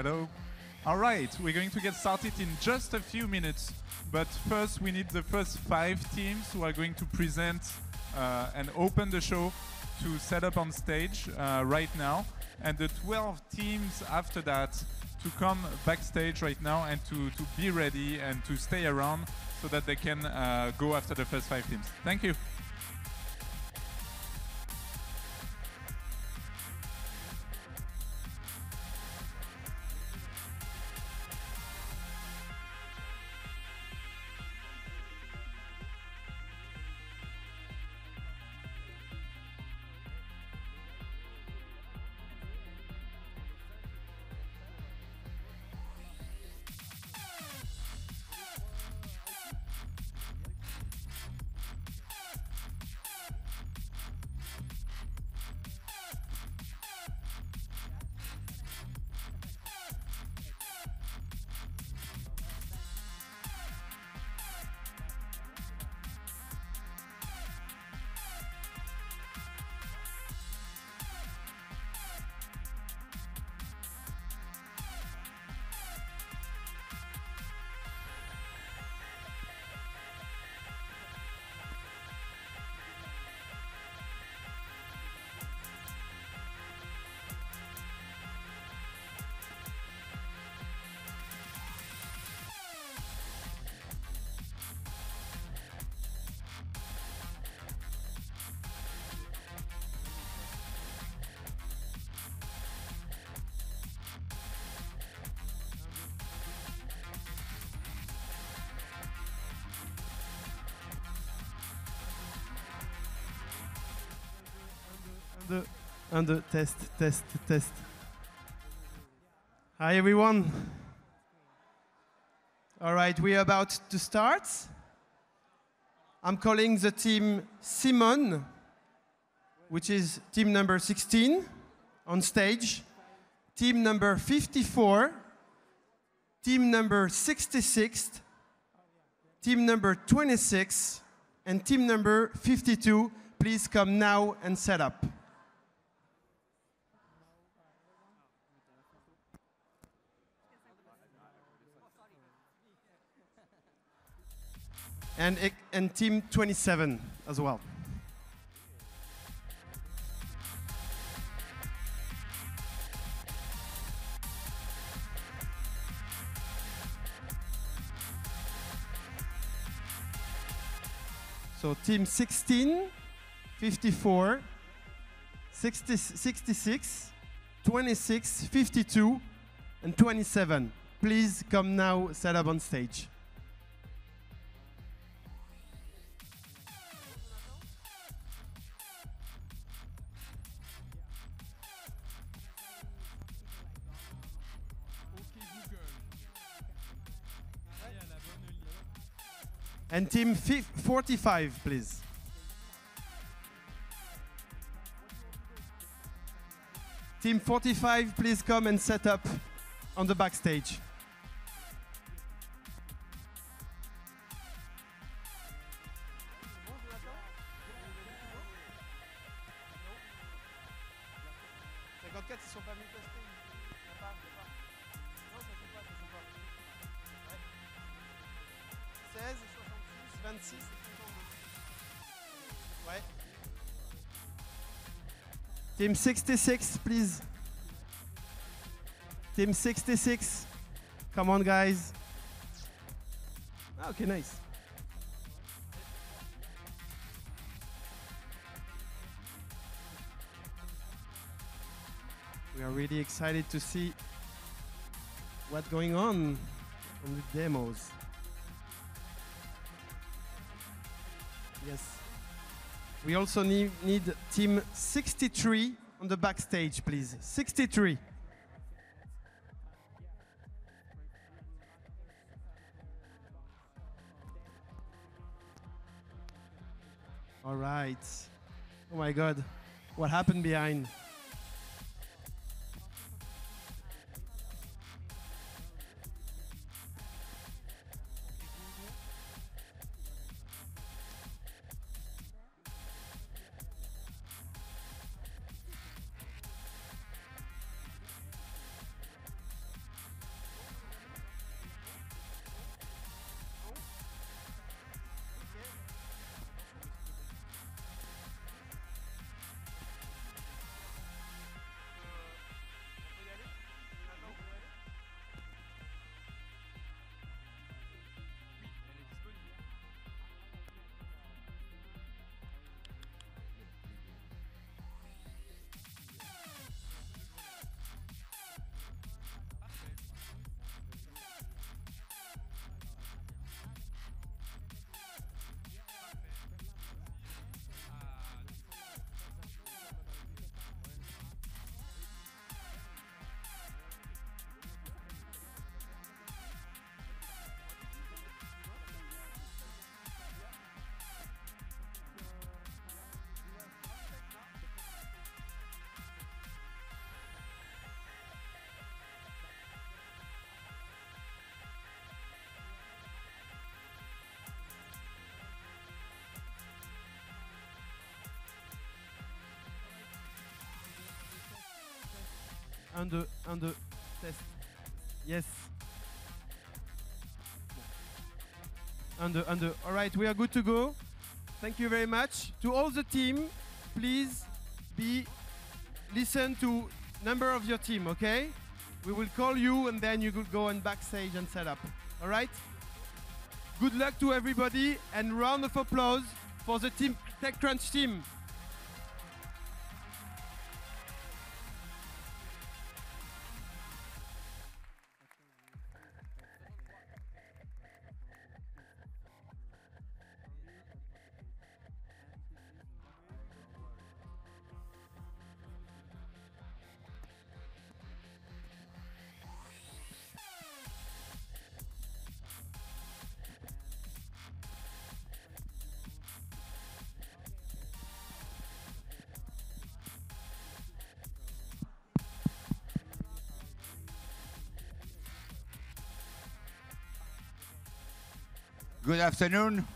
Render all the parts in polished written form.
Hello. All right, we're going to get started in just a few minutes, but first we need the first 5 teams who are going to present and open the show to set up on stage right now, and the 12 teams after that to come backstage right now and to be ready and to stay around so that they can go after the first 5 teams. Thank you. Test. Hi everyone. All right, we are about to start. I'm calling the team Simon, which is team number 16 on stage, team number 54, team number 66, team number 26, and team number 52. Please come now and set up. And team 27 as well. So team 16, 54, 66, 26, 52, and 27. Please come now, set up on stage. And team 45, please. Team 45, please come and set up on the backstage. Team 66, please. Team 66. Come on, guys. Okay, nice. We are really excited to see what's going on the demos. Yes. We also need team 63 on the backstage, please. 63. All right. Oh my God. What happened behind? under test. Yes. Under. All right, we are good to go. Thank you very much. To all the team, please listen to number of your team, okay? We will call you and then you will go on backstage and set up. All right? Good luck to everybody and round of applause for the team, TechCrunch team. Good afternoon.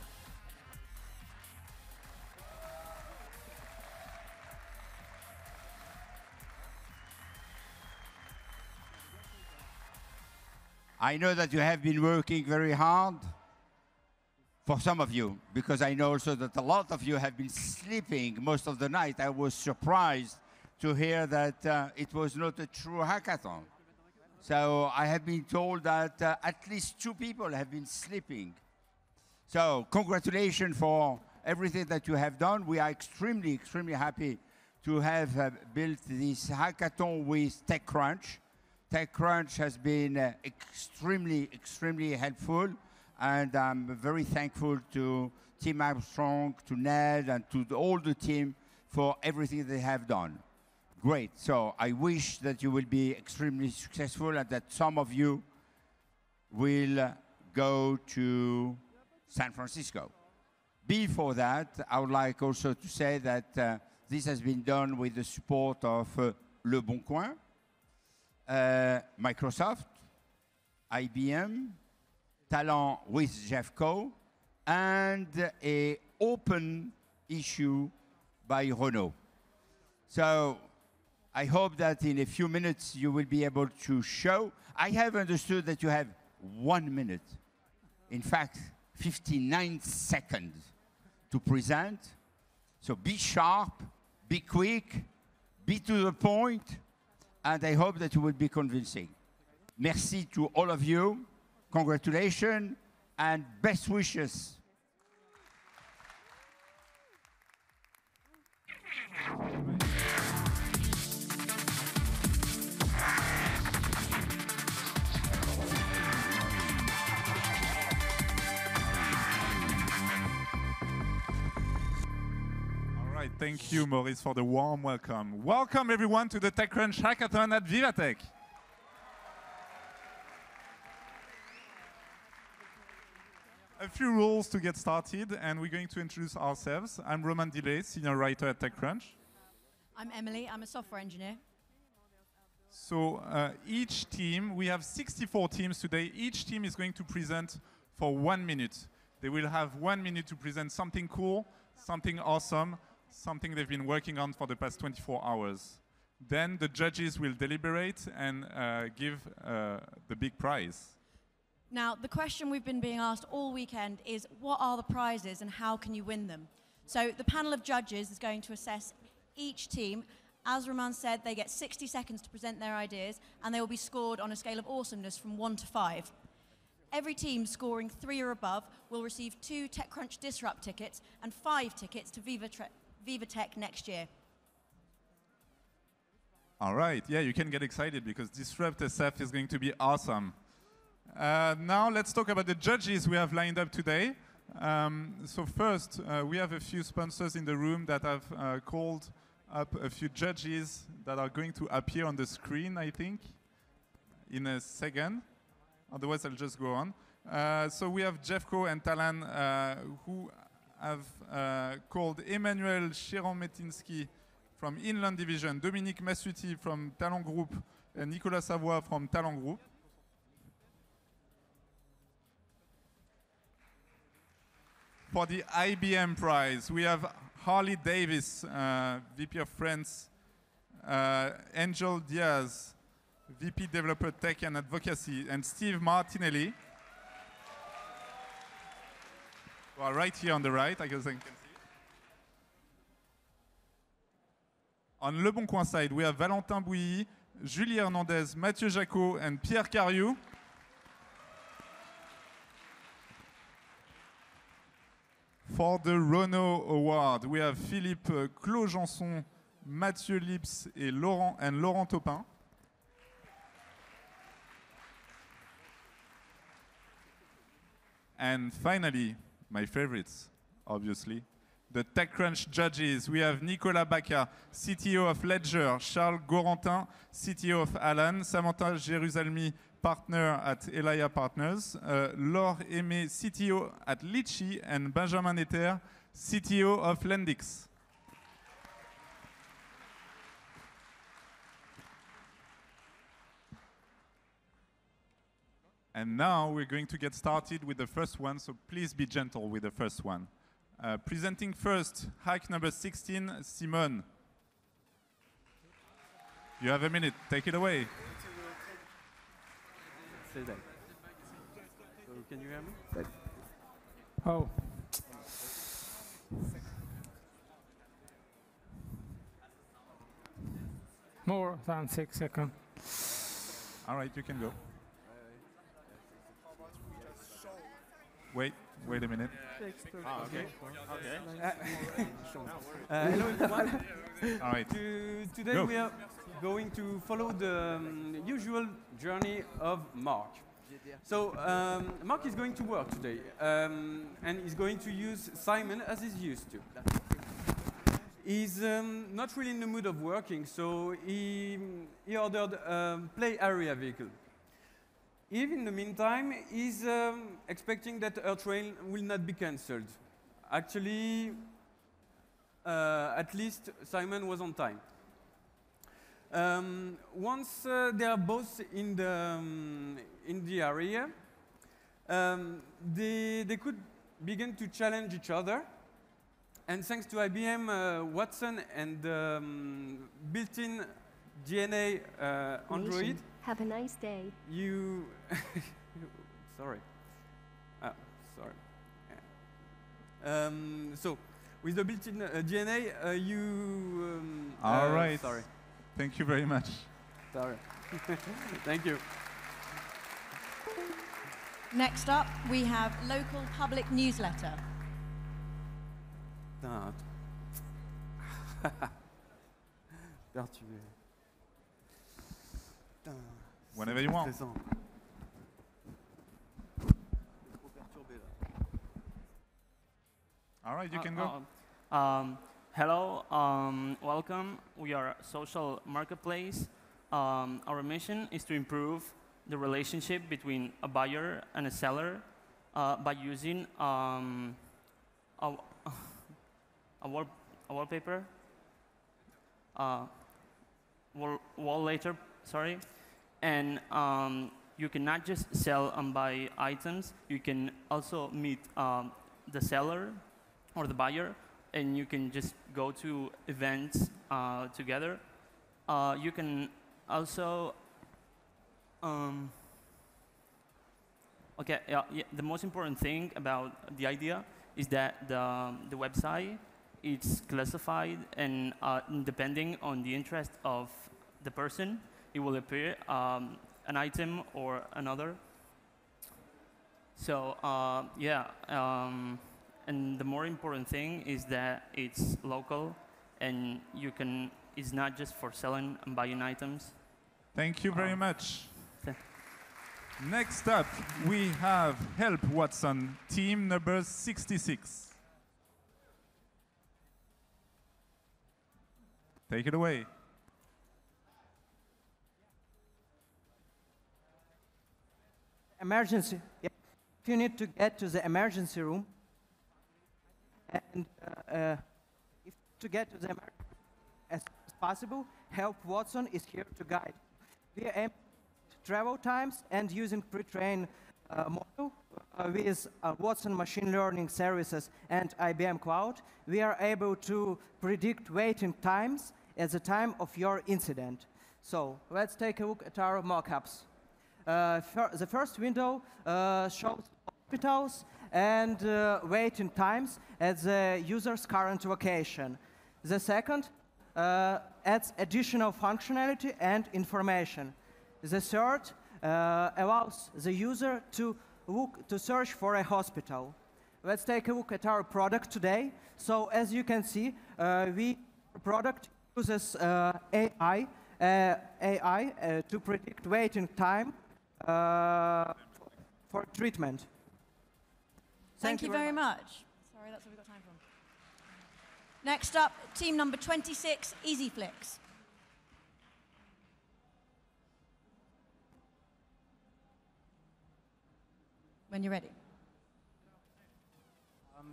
I know that you have been working very hard, for some of you, because I know also that a lot of you have been sleeping most of the night. I was surprised to hear that it was not a true hackathon. So I have been told that at least 2 people have been sleeping. So congratulations for everything that you have done. We are extremely, extremely happy to have built this hackathon with TechCrunch. TechCrunch has been extremely, extremely helpful. And I'm very thankful to Tim Armstrong, to Ned, and to all the team for everything they have done. Great. So I wish that you will be extremely successful and that some of you will go to San Francisco. Before that, I would like also to say that this has been done with the support of Le Bon Coin, Microsoft, IBM, Talent with Jeffco, and an open issue by Renault. So I hope that in a few minutes you will be able to show. I have understood that you have 1 minute. In fact, 59 seconds to present. So be sharp, be quick, be to the point, and I hope that you will be convincing. Merci to all of you. Congratulations and best wishes. Thank you, Maurice, for the warm welcome. Welcome, everyone, to the TechCrunch Hackathon at Vivatech. A few rules to get started, and we're going to introduce ourselves. I'm Roman Delay, senior writer at TechCrunch. I'm Emily. I'm a software engineer. So each team, we have 64 teams today. Each team is going to present for 1 minute. They will have 1 minute to present something cool, something awesome, something they've been working on for the past 24 hours. Then the judges will deliberate and give the big prize. Now, the question we've been being asked all weekend is, what are the prizes and how can you win them? So the panel of judges is going to assess each team. As Roman said, they get 60 seconds to present their ideas, and they will be scored on a scale of awesomeness from 1 to 5. Every team scoring 3 or above will receive 2 TechCrunch Disrupt tickets and 5 tickets to Vivatech next year. All right, yeah, you can get excited because Disrupt SF is going to be awesome. Now let's talk about the judges we have lined up today. So first, we have a few sponsors in the room that have called up a few judges that are going to appear on the screen, I think, in a second. Otherwise, I'll just go on. So we have Jeffco and Talan who have called Emmanuel Chiron-Metinsky from Inland Division, Dominique Massuti from Talent Group, and Nicolas Savoie from Talent Group. For the IBM prize, we have Harley Davis, VP of France, Angel Diaz, VP Developer Tech and Advocacy, and Steve Martinelli, who are right here on the right, I guess I can see. On Le Bon Coin side, we have Valentin Bouilly, Julie Hernandez, Mathieu Jacot, and Pierre Cariou. For the Renault Award, we have Philippe Clojanson, Mathieu Lips, and Laurent Topin. And finally, my favorites, obviously, the TechCrunch judges. We have Nicolas Bacca, CTO of Ledger, Charles Gorantin, CTO of Alan, Samantha Jerusalmi, partner at Elia Partners, Laure Aimé, CTO at Litchi, and Benjamin Netter, CTO of Lendix. And now we're going to get started with the first one, so please be gentle with the first one. Presenting first, hack number 16, Simone. You have a minute, take it away. Say that. So can you hear me? Oh. More than 6 seconds. All right, you can go. Wait a minute. Okay. Hello everyone. All right. Today Go. we are going to follow the usual journey of Mark. So Mark is going to work today, and he's going to use Simon as he's used to. He's not really in the mood of working, so he ordered a play area vehicle. Eve, in the meantime, is expecting that her train will not be cancelled. Actually, at least Simon was on time. Once they are both in the area, they could begin to challenge each other. And thanks to IBM Watson and built-in DNA Android, have a nice day. You, sorry. Sorry. So, with the built-in DNA, All right. Sorry. Thank you very much. Sorry. Thank you. Next up, we have local public newsletter. Perturbé. Whenever you want. All right, you can go. Hello, welcome. We are a social marketplace. Our mission is to improve the relationship between a buyer and a seller by using a wallpaper, wallpaper, sorry. And you can not just sell and buy items, you can also meet the seller or the buyer, and you can just go to events together. You can also, the most important thing about the idea is that the website is classified, and depending on the interest of the person, it will appear an item or another. So and the more important thing is that it's local, and it's not just for selling and buying items. Thank you very much. Next up, we have Help Watson, team number 66. Take it away. Emergency. If you need to get to the emergency room, and if to get to the emergency as possible, Help Watson is here to guide. We aim at travel times and using pre-trained model with Watson machine learning services and IBM Cloud, we are able to predict waiting times at the time of your incident. So let's take a look at our mockups. The first window shows hospitals and waiting times at the user's current location. The second adds additional functionality and information. The third allows the user to search for a hospital. Let's take a look at our product today. So as you can see, product uses AI to predict waiting time for treatment. Thank you very much. Sorry, that's all we've got time for. Next up, team number 26, EasyFlix. When you're ready.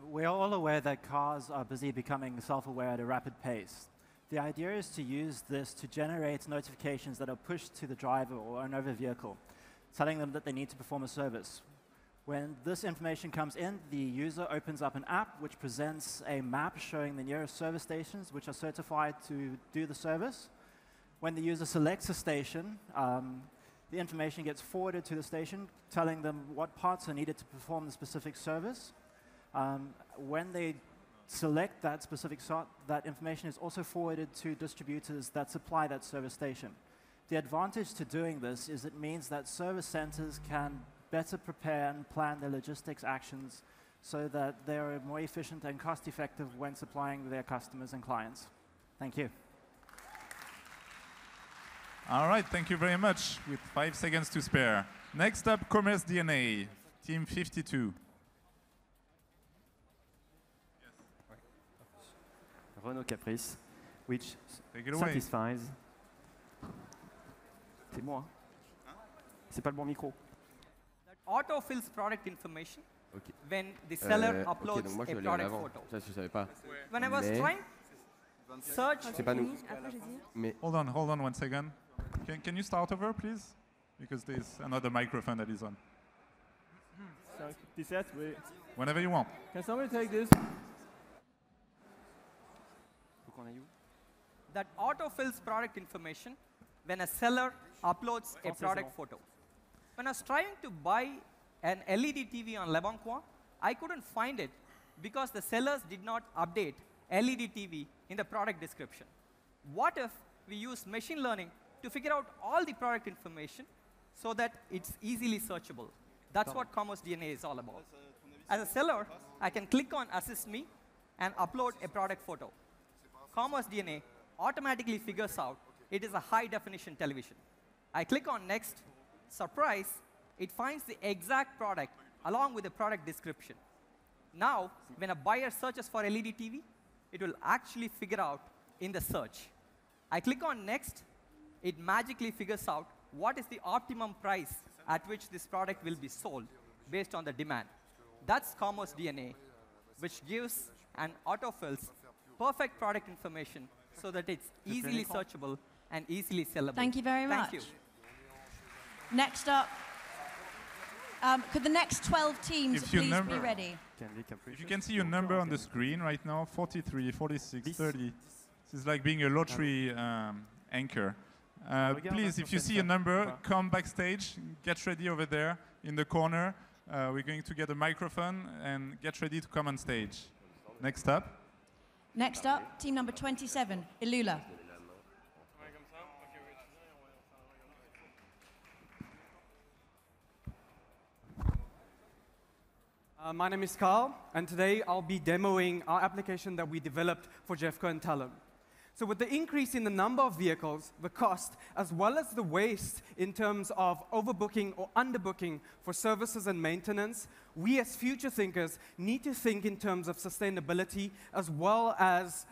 We're all aware that cars are busy becoming self-aware at a rapid pace. The idea is to use this to generate notifications that are pushed to the driver or owner of a vehicle, telling them that they need to perform a service. When this information comes in, the user opens up an app which presents a map showing the nearest service stations which are certified to do the service. When the user selects a station, the information gets forwarded to the station, telling them what parts are needed to perform the specific service. When they select that specific slot, that information is also forwarded to distributors that supply that service station. The advantage to doing this is it means that service centers can better prepare and plan their logistics actions so that they are more efficient and cost-effective when supplying their customers and clients. Thank you. All right, thank you very much. With 5 seconds to spare. Next up, Commerce DNA, team 52. Renault Caprice, which Take it away. satisfies. C'est moi. C'est pas le bon micro. That autofills product information Okay. when the seller Ok, uploads donc moi je a vais aller en product avant. photo. Ça, je savais pas. When I was Mais- trying search, C'est pas nous. Mais Hold on 1 second. Can you start over, please? Because there's another microphone that is on. 17, oui. Whenever you want. Can somebody take this? faut qu'on aille où? that autofills product information when a seller uploads a product photo. When I was trying to buy an LED TV on Leboncoin, I couldn't find it because the sellers did not update LED TV in the product description. What if we use machine learning to figure out all the product information so that it's easily searchable? That's what Commerce DNA is all about. As a seller, I can click on Assist Me and upload a product photo. Commerce DNA automatically figures out it is a high-definition television. I click on Next. Surprise, it finds the exact product along with the product description. Now, when a buyer searches for LED TV, it will actually figure out in the search. I click on Next. It magically figures out what is the optimum price at which this product will be sold based on the demand. That's Commerce DNA, which gives and autofills perfect product information so that it's easily searchable and easily sellable. Thank you very much. Thank you. Next up, could the next 12 teams If your please number- be ready? If you can see your number on the screen right now, 43, 46, 30. This is like being a lottery anchor. Please, if you see a number, come backstage, get ready over there in the corner. We're going to get a microphone and get ready to come on stage. Next up. Next up, team number 27, Ilula. My name is Carl, and today I'll be demoing our application that we developed for Jeffco and Talon. So with the increase in the number of vehicles, the cost, as well as the waste in terms of overbooking or underbooking for services and maintenance, we as future thinkers need to think in terms of sustainability as well as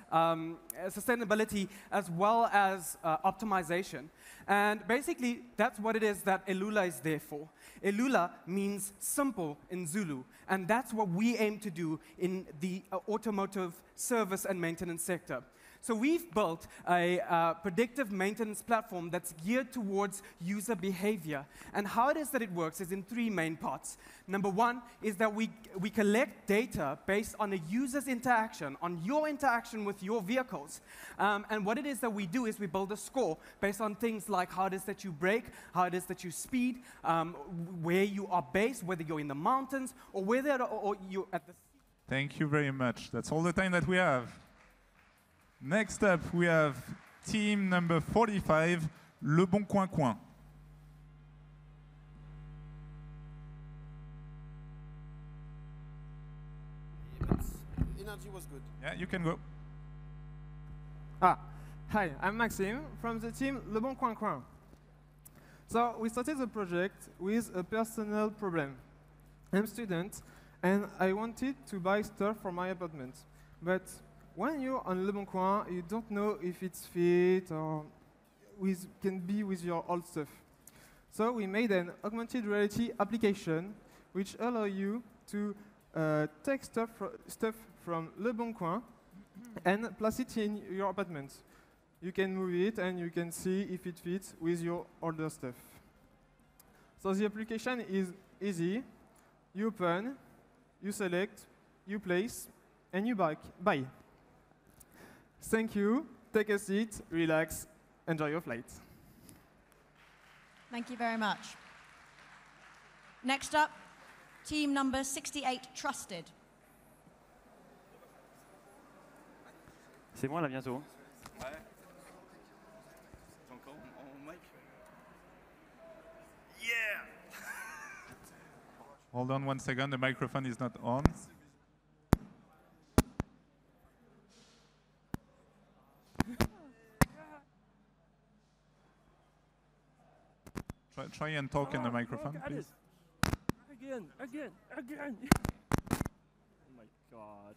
optimization. And basically, that's what it is that Elula is there for. Elula means simple in Zulu, and that's what we aim to do in the automotive service and maintenance sector. So we've built a predictive maintenance platform that's geared towards user behavior. And how it is that it works is in three main parts. Number one is that we collect data based on a user's interaction, on your interaction with your vehicles. And what it is that we do is we build a score based on things like how it is that you brake, how it is that you speed, where you are based, whether you're in the mountains, or whether or you're at the sea. Thank you very much. That's all the time that we have. Next up, we have team number 45, Le Bon Coin Coin. Energy was good. Yeah, you can go. Hi, I'm Maxime from the team Le Bon Coin Coin. So we started the project with a personal problem. I'm a student and I wanted to buy stuff for my apartment. But when you're on Le Bon Coin, you don't know if it's fit or can be with your old stuff. So we made an augmented reality application which allows you to take stuff from Le Bon Coin and place it in your apartment. You can move it and you can see if it fits with your older stuff. So the application is easy. You open, you select, you place, and you buy. Thank you. Take a seat, relax, enjoy your flight. Thank you very much. Next up, team number 68, Trusted. C'est moi là bientôt. Ouais. Encore en mic. Yeah. Hold on 1 second, the microphone is not on. Try and talk in the microphone, please. Again. Oh my god.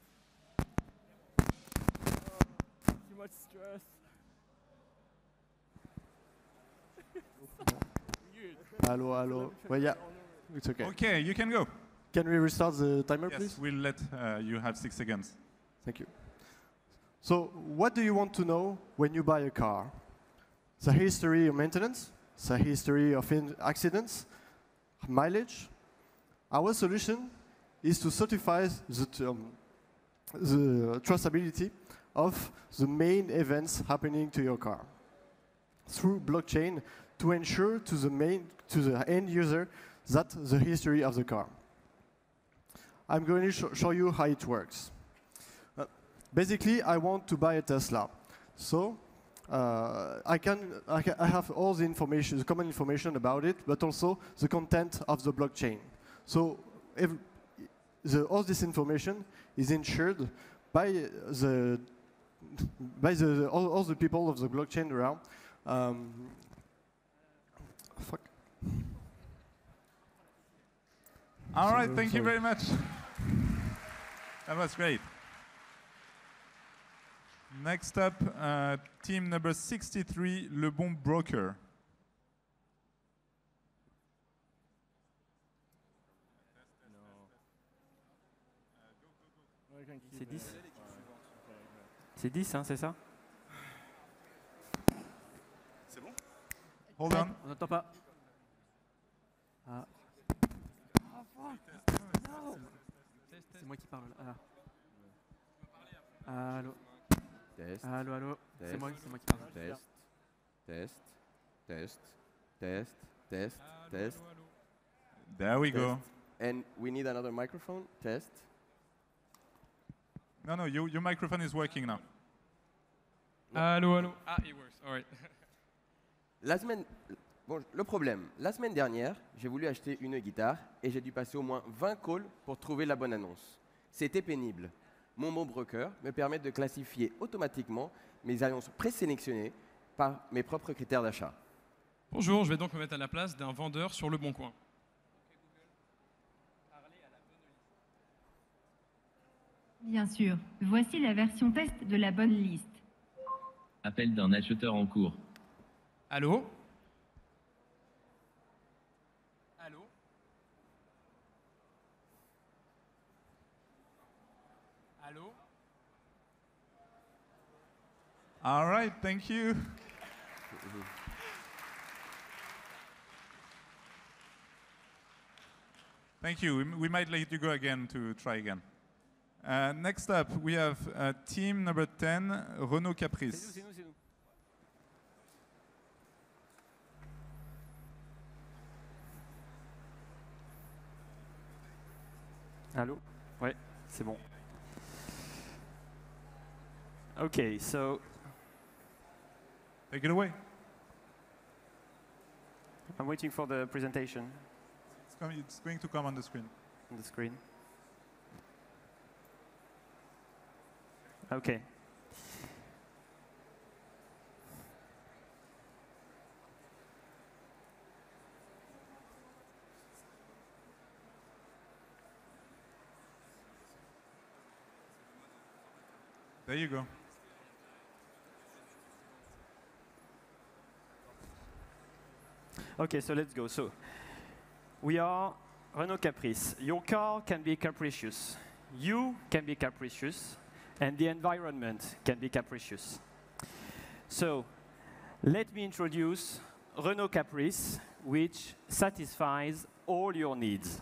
Too much stress. Hello. Well, yeah, it's okay. Okay, you can go. Can we restart the timer, Yes, please? we'll let you have 6 seconds. Thank you. So, what do you want to know when you buy a car? The history of maintenance, the history of accidents, mileage. Our solution is to certify the trustability of the main events happening to your car through blockchain to ensure to the end user that the history of the car. I'm going to show you how it works. Basically, I want to buy a Tesla, so I have all the information, the common information about it, but also the content of the blockchain. So all this information is ensured by all the people of the blockchain around. All right, thank you very much. That was great. Next up, team number 63, Le Bon Broker. C'est 10. C'est 10, hein, c'est ça? C'est bon? Hold on. On n'entend pas. Ah. No. C'est moi qui parle. Allô. Test. Allô. Test. C'est moi qui parle. Test. There we go. And we need another microphone. Test. No, your microphone is working now. Allô. Ah, it works. All right. Le problème, la semaine dernière, j'ai voulu acheter une guitare et j'ai dû passer au moins 20 calls pour trouver la bonne annonce. C'était pénible. Mon bon broker me permet de classifier automatiquement mes annonces présélectionnées par mes propres critères d'achat. Bonjour, je vais donc me mettre à la place d'un vendeur sur Le Bon Coin. Bien sûr, voici la version test de la bonne liste. Appel d'un acheteur en cours. Allô? All right, thank you. Thank you. We might let you go again to try again. Next up, we have team number 10, Renault Caprice. C'est nous. Allô? Ouais, c'est bon. Okay, so take it away. I'm waiting for the presentation. It's going to come on the screen. On the screen. Okay. There you go. Okay, so let's go. So we are Renault Caprice. Your car can be capricious. You can be capricious. And the environment can be capricious. So let me introduce Renault Caprice, which satisfies all your needs.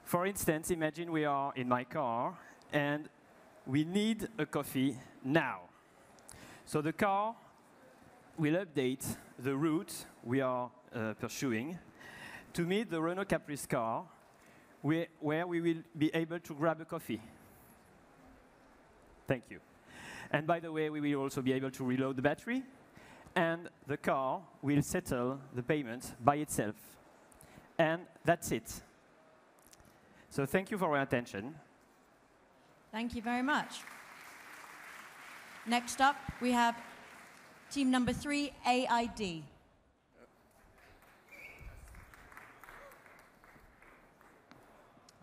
For instance, imagine we are in my car and we need a coffee now. So the car will update the route we are pursuing to meet the Renault Caprice car, where we will be able to grab a coffee. Thank you. And by the way, we will also be able to reload the battery, and the car will settle the payment by itself. And that's it. So thank you for your attention. Thank you very much. Next up, we have team number 3, AID.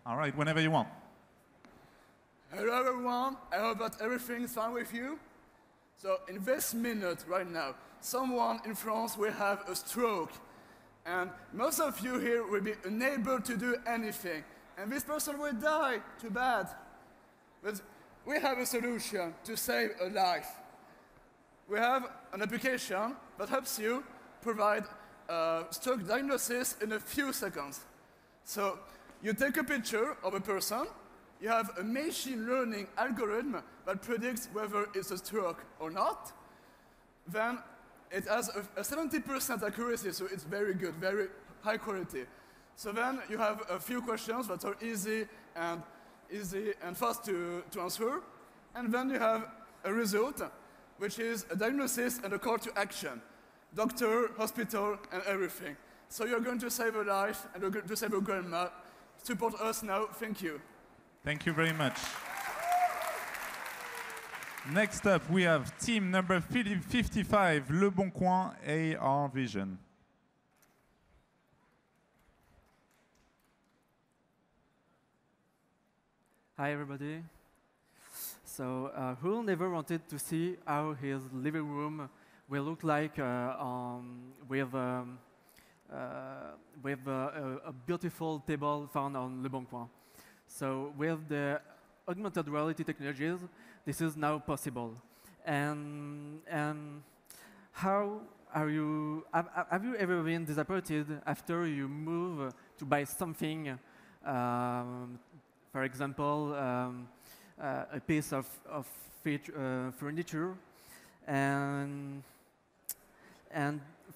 All right, whenever you want. Hello everyone, I hope that everything is fine with you. So in this minute right now, someone in France will have a stroke. And most of you here will be unable to do anything. And this person will die, too bad. But we have a solution to save a life. We have an application that helps you provide stroke diagnosis in a few seconds. So you take a picture of a person, you have a machine learning algorithm that predicts whether it's a stroke or not. Then it has a 70% accuracy, so it's very good, very high quality. So then you have a few questions that are easy and fast to answer. And then you have a result, which is a diagnosis and a call to action. Doctor, hospital, and everything. So you're going to save a life, and you're going to save your grandma. Support us now. Thank you. Thank you very much. Next up, we have team number 55, Le Bon Coin AR Vision. Hi, everybody. So, who never wanted to see how his living room will look like with a beautiful table found on Le Bon Coin? So, with the augmented reality technologies, this is now possible. And how are you? Have you ever been disappointed after you move to buy something? For example, a piece of furniture, and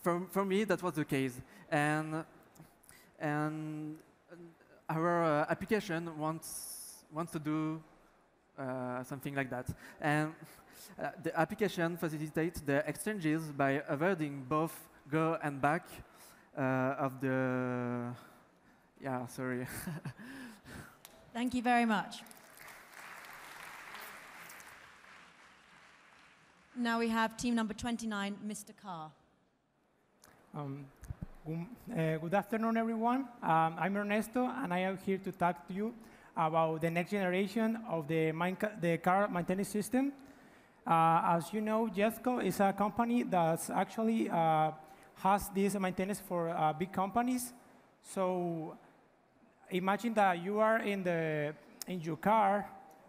for me that was the case, and our application wants to do something like that, and the application facilitates the exchanges by avoiding both go and back of the sorry. Thank you very much. Now we have team number 29, Mr. Carr. Good afternoon, everyone. I'm Ernesto, and I am here to talk to you about the next generation of the car maintenance system. As you know, Jesco is a company that actually has this maintenance for big companies. So imagine that you are in your car,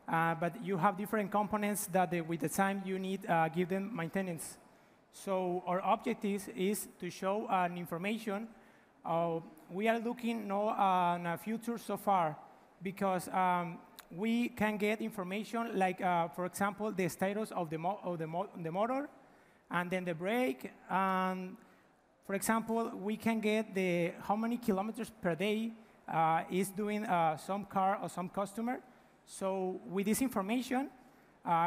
but you have different components that with the time you need give them maintenance. So our objective is to show information. We are looking no on a future so far because we can get information like, for example, the status of the motor, and then the brake. For example, we can get how many kilometers per day is doing some car or some customer. So with this information,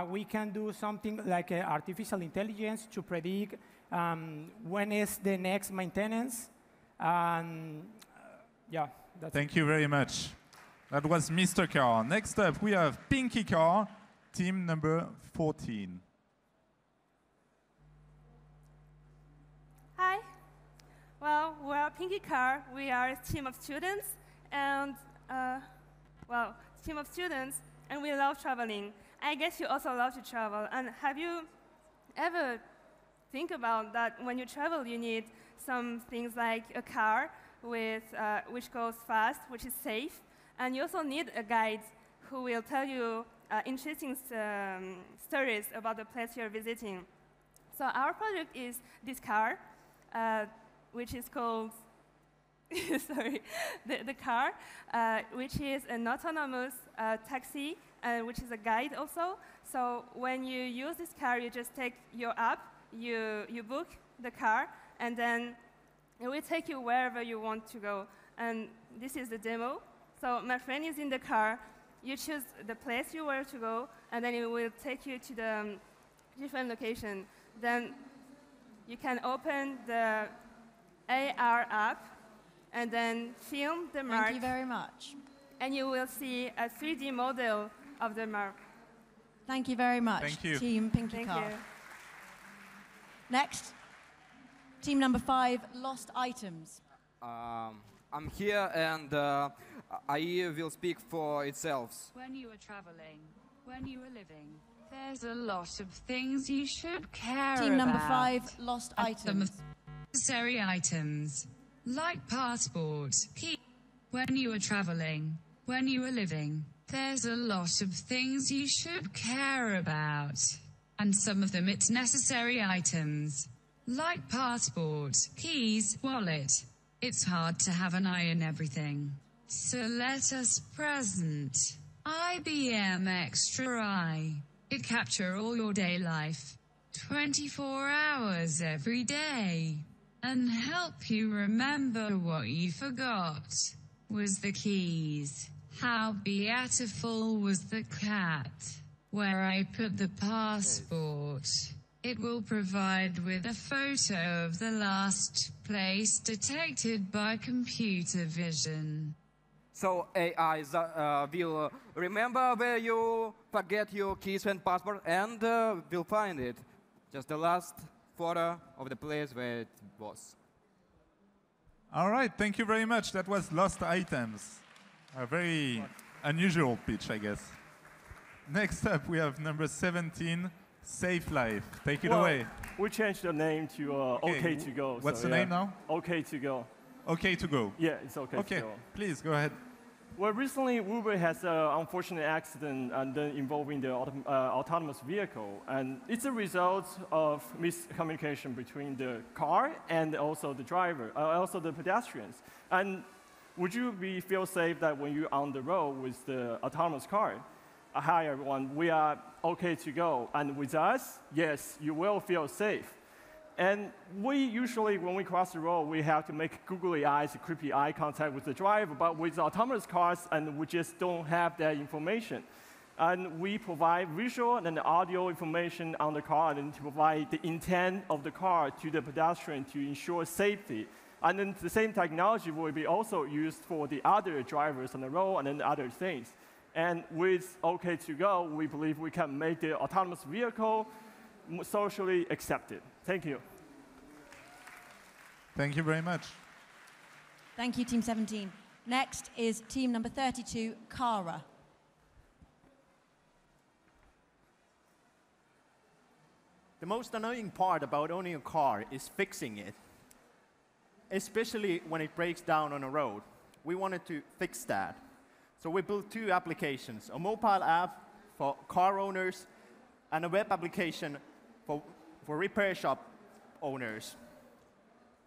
we can do something like artificial intelligence to predict when is the next maintenance. Yeah, that's Thank you very much. That was Mr. Car. Next up, we have Pinky Car, team number 14. Hi. Well, we're Pinky Car. We are a team of students, and and we love traveling. I guess you also love to travel. And have you ever think about that when you travel, you need some things like a car with which goes fast, which is safe, and you also need a guide who will tell you interesting stories about the place you're visiting. So our project is this car, which is called, sorry, the car, which is an autonomous taxi, which is a guide also. So when you use this car, you just take your app, you book the car, and then it will take you wherever you want to go. And this is the demo. So my friend is in the car. You choose the place you want to go, and then it will take you to the different location. Then you can open the AR app and then film the mark. Thank you very much. And you will see a 3D model of the mark. Thank you very much, Thank you. Team Pinky Thank Car. you. Next, team number 5, Lost Items. I'm here, and I will speak for itself. When you are traveling, when you are living, there's a lot of things you should care about. Team number 5, Lost And Items. some of necessary items, like passport, key. When you are traveling, when you are living, there's a lot of things you should care about. And some of them it's necessary items, like passport, keys, wallet. It's hard to have an eye on everything. So let us present IBM Extra Eye. It capture all your day life, 24 hours every day, and help you remember what you forgot. Was the keys? How beautiful was the cat? Where I put the passport? It will provide with a photo of the last place detected by computer vision. So AI will remember where you forget your keys and passport, and will find it. Just the last photo of the place where it was. All right, thank you very much. That was Lost Items. A very unusual pitch, I guess. Next up, we have number 17, Safe Life. Take it away. We changed the name to OK to Go. What's so, the name now? OK to Go. OK to Go. Yeah, it's OK to Go. Please, go ahead. Well, recently, Uber has an unfortunate accident involving the autonomous vehicle. And it's a result of miscommunication between the car and also the driver, also the pedestrians. And would you feel safe that when you're on the road with the autonomous car? Hi, everyone. We are OK to Go. And with us, yes, you will feel safe. And we usually, when we cross the road, we have to make googly eyes, creepy eye contact with the driver. But with autonomous cars, and we just don't have that information. And we provide visual and audio information on the car and to provide the intent of the car to the pedestrian to ensure safety. And then the same technology will be also used for the other drivers on the road and then other things. And with OK to Go, we believe we can make the autonomous vehicle socially accepted. Thank you. Thank you very much. Thank you, Team 17. Next is team number 32, Kara. The most annoying part about owning a car is fixing it, especially when it breaks down on a road. We wanted to fix that. So we built 2 applications, a mobile app for car owners and a web application for repair shop owners.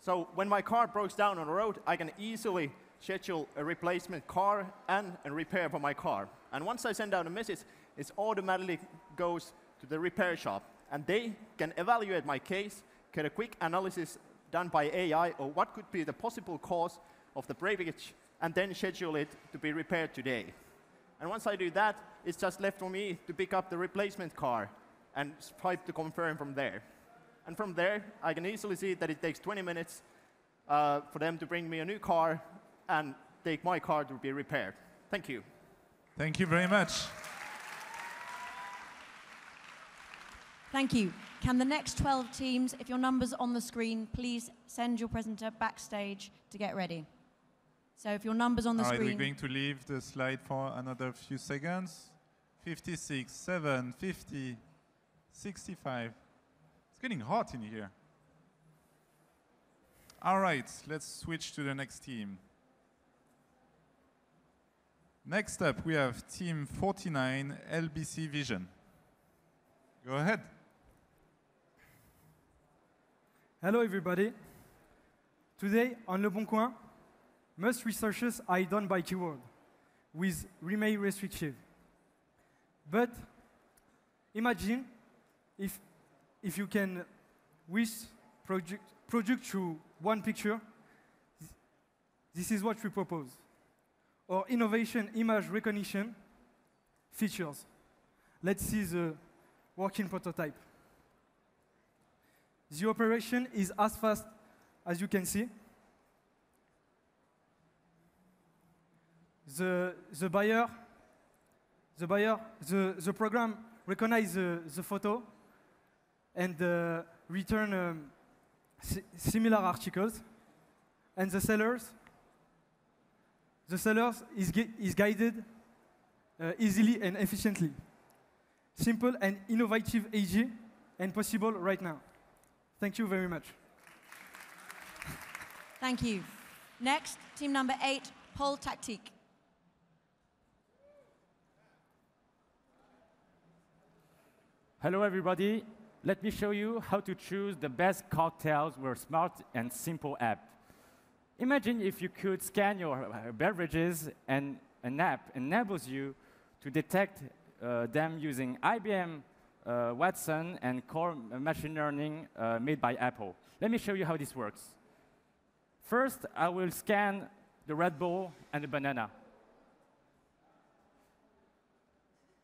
So when my car breaks down on the road, I can easily schedule a replacement car and a repair for my car. And once I send out a message, it automatically goes to the repair shop. And they can evaluate my case, get a quick analysis done by AI or what could be the possible cause of the breakage, and then schedule it to be repaired today. And once I do that, it's just left for me to pick up the replacement car and swipe to confirm from there. And from there, I can easily see that it takes 20 minutes for them to bring me a new car and take my car to be repaired. Thank you. Thank you very much. Thank you. Can the next 12 teams, if your number's on the screen, please send your presenter backstage to get ready. So if your number's on the All screen. right, we're going to leave the slide for another few seconds. 56, 7, 50, 65. It's getting hot in here. All right, let's switch to the next team. Next up, we have Team 49, LBC Vision. Go ahead. Hello, everybody. Today, on Le Bon Coin, most researches are done by keyword with remain restrictive. But imagine if you can wish project through one picture. This is what we propose. Or innovation image recognition features. Let's see the working prototype. The operation is as fast as you can see. The program recognizes the photo and return similar articles. And the sellers is guided easily and efficiently. Simple and innovative AG and possible right now. Thank you very much. Thank you. Next, team number 8, Pole Tactique. Hello, everybody. Let me show you how to choose the best cocktails with a smart and simple app. Imagine if you could scan your beverages and an app enables you to detect them using IBM Watson and core machine learning made by Apple. Let me show you how this works. First, I will scan the Red Bull and the banana.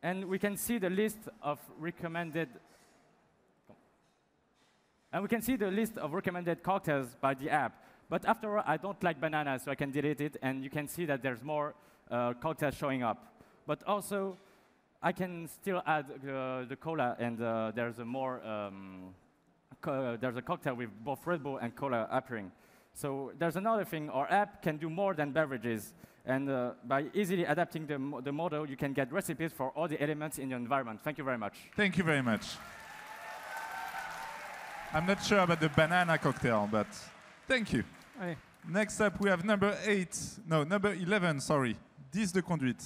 And we can see the list of recommended cocktails by the app. But after all, I don't like bananas, so I can delete it, and you can see that there's more cocktails showing up. But also, I can still add the cola, and there's a cocktail with both Red Bull and cola appearing. So there's another thing, our app can do more than beverages. And by easily adapting the model, you can get recipes for all the elements in your environment. Thank you very much. Thank you very much. I'm not sure about the banana cocktail, but thank you. Allez. Next up, we have number 11, sorry. 10 de conduite.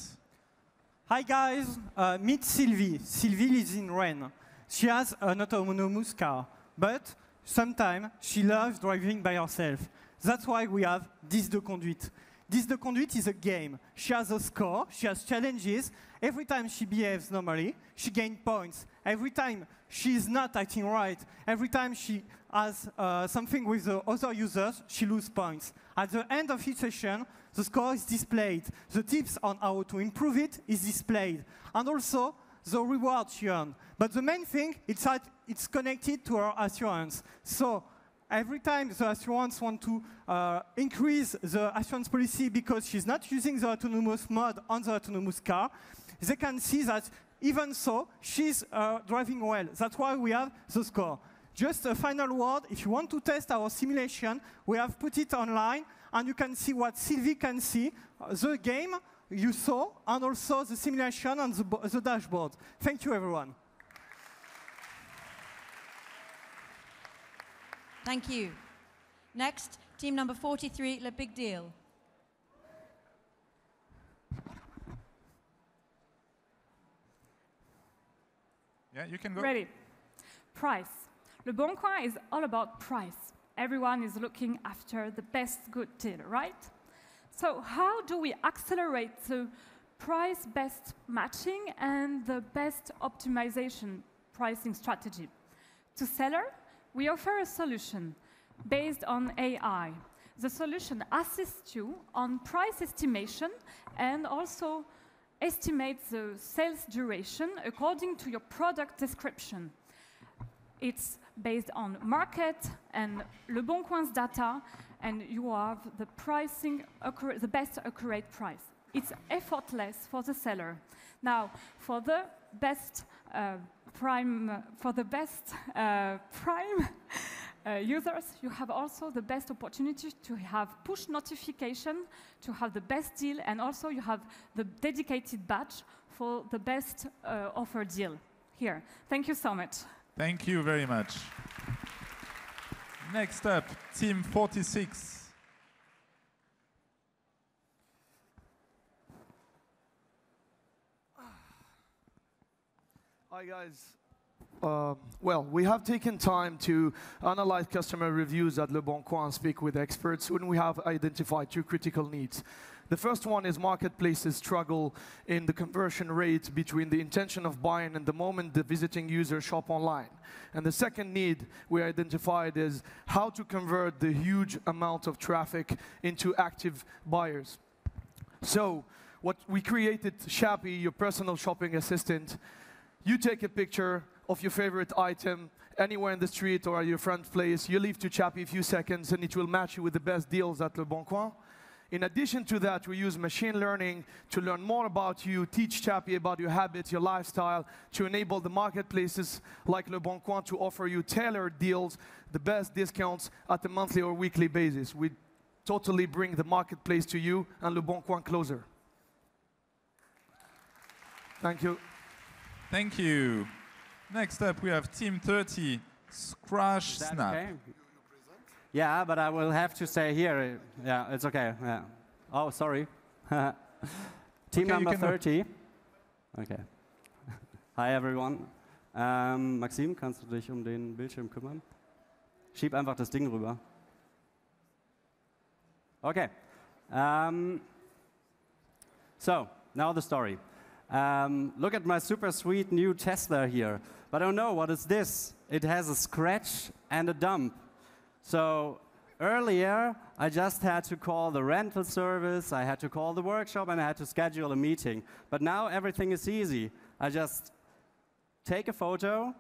Hi, guys. Meet Sylvie. Sylvie lives in Rennes. She has an autonomous car, but sometimes she loves driving by herself. That's why we have 10 de conduite. 10 de conduite is a game. She has a score, she has challenges. Every time she behaves normally, she gains points. Every time she's not acting right, every time she has something with the other users, she loses points. At the end of each session, the score is displayed. The tips on how to improve it is displayed. And also, the reward she earns. But the main thing is that it's connected to her assurance. So every time the assurance wants to increase the assurance policy because she's not using the autonomous mode on the autonomous car, they can see that even so, she's driving well. That's why we have the score. Just a final word, if you want to test our simulation, we have put it online, and you can see what Sylvie can see, the game you saw, and also the simulation on the dashboard. Thank you, everyone. Thank you. Next, team number 43, Le Big Deal. Yeah, you can go. Ready. Price. Le Bon Coin is all about price. Everyone is looking after the best good deal, right? So how do we accelerate the price-best matching and the best optimization pricing strategy? To seller, we offer a solution based on AI. The solution assists you on price estimation and also estimates the sales duration according to your product description. It's based on market and Le Bon Coin's data, and you have the the best accurate price. It's effortless for the seller. Now, for the best prime users, you have also the best opportunity to have push notification, to have the best deal, and also you have the dedicated badge for the best offer deal here. Thank you so much. Thank you very much. Next up, Team 46. Hi, guys. Well, we have taken time to analyze customer reviews at Le Bon Coin and speak with experts, and we have identified two critical needs. The first one is marketplaces struggle in the conversion rate between the intention of buying and the moment the visiting user shop online. And the second need we identified is how to convert the huge amount of traffic into active buyers. So what we created, Shappy, your personal shopping assistant. You take a picture of your favorite item anywhere in the street or at your friend's place. You leave to Chappy a few seconds and it will match you with the best deals at Le Bon Coin. In addition to that, we use machine learning to learn more about you, teach Chappy about your habits, your lifestyle, to enable the marketplaces like Le Bon Coin to offer you tailored deals, the best discounts at a monthly or weekly basis. We totally bring the marketplace to you and Le Bon Coin closer. Thank you. Thank you. Next up, we have Team 30, Scratch Snap. Okay? Yeah, but I will have to say here. Yeah, it's okay. Yeah. Oh, sorry. Team number 30. Okay. Hi, everyone. Maxim, kannst du dich den Bildschirm kümmern? Schieb einfach das Ding rüber. Okay. So, now the story. Look at my super sweet new Tesla here. But I don't know, what is this? It has a scratch and a dump. So earlier, I just had to call the rental service, I had to call the workshop, and I had to schedule a meeting. But now everything is easy. I just take a photo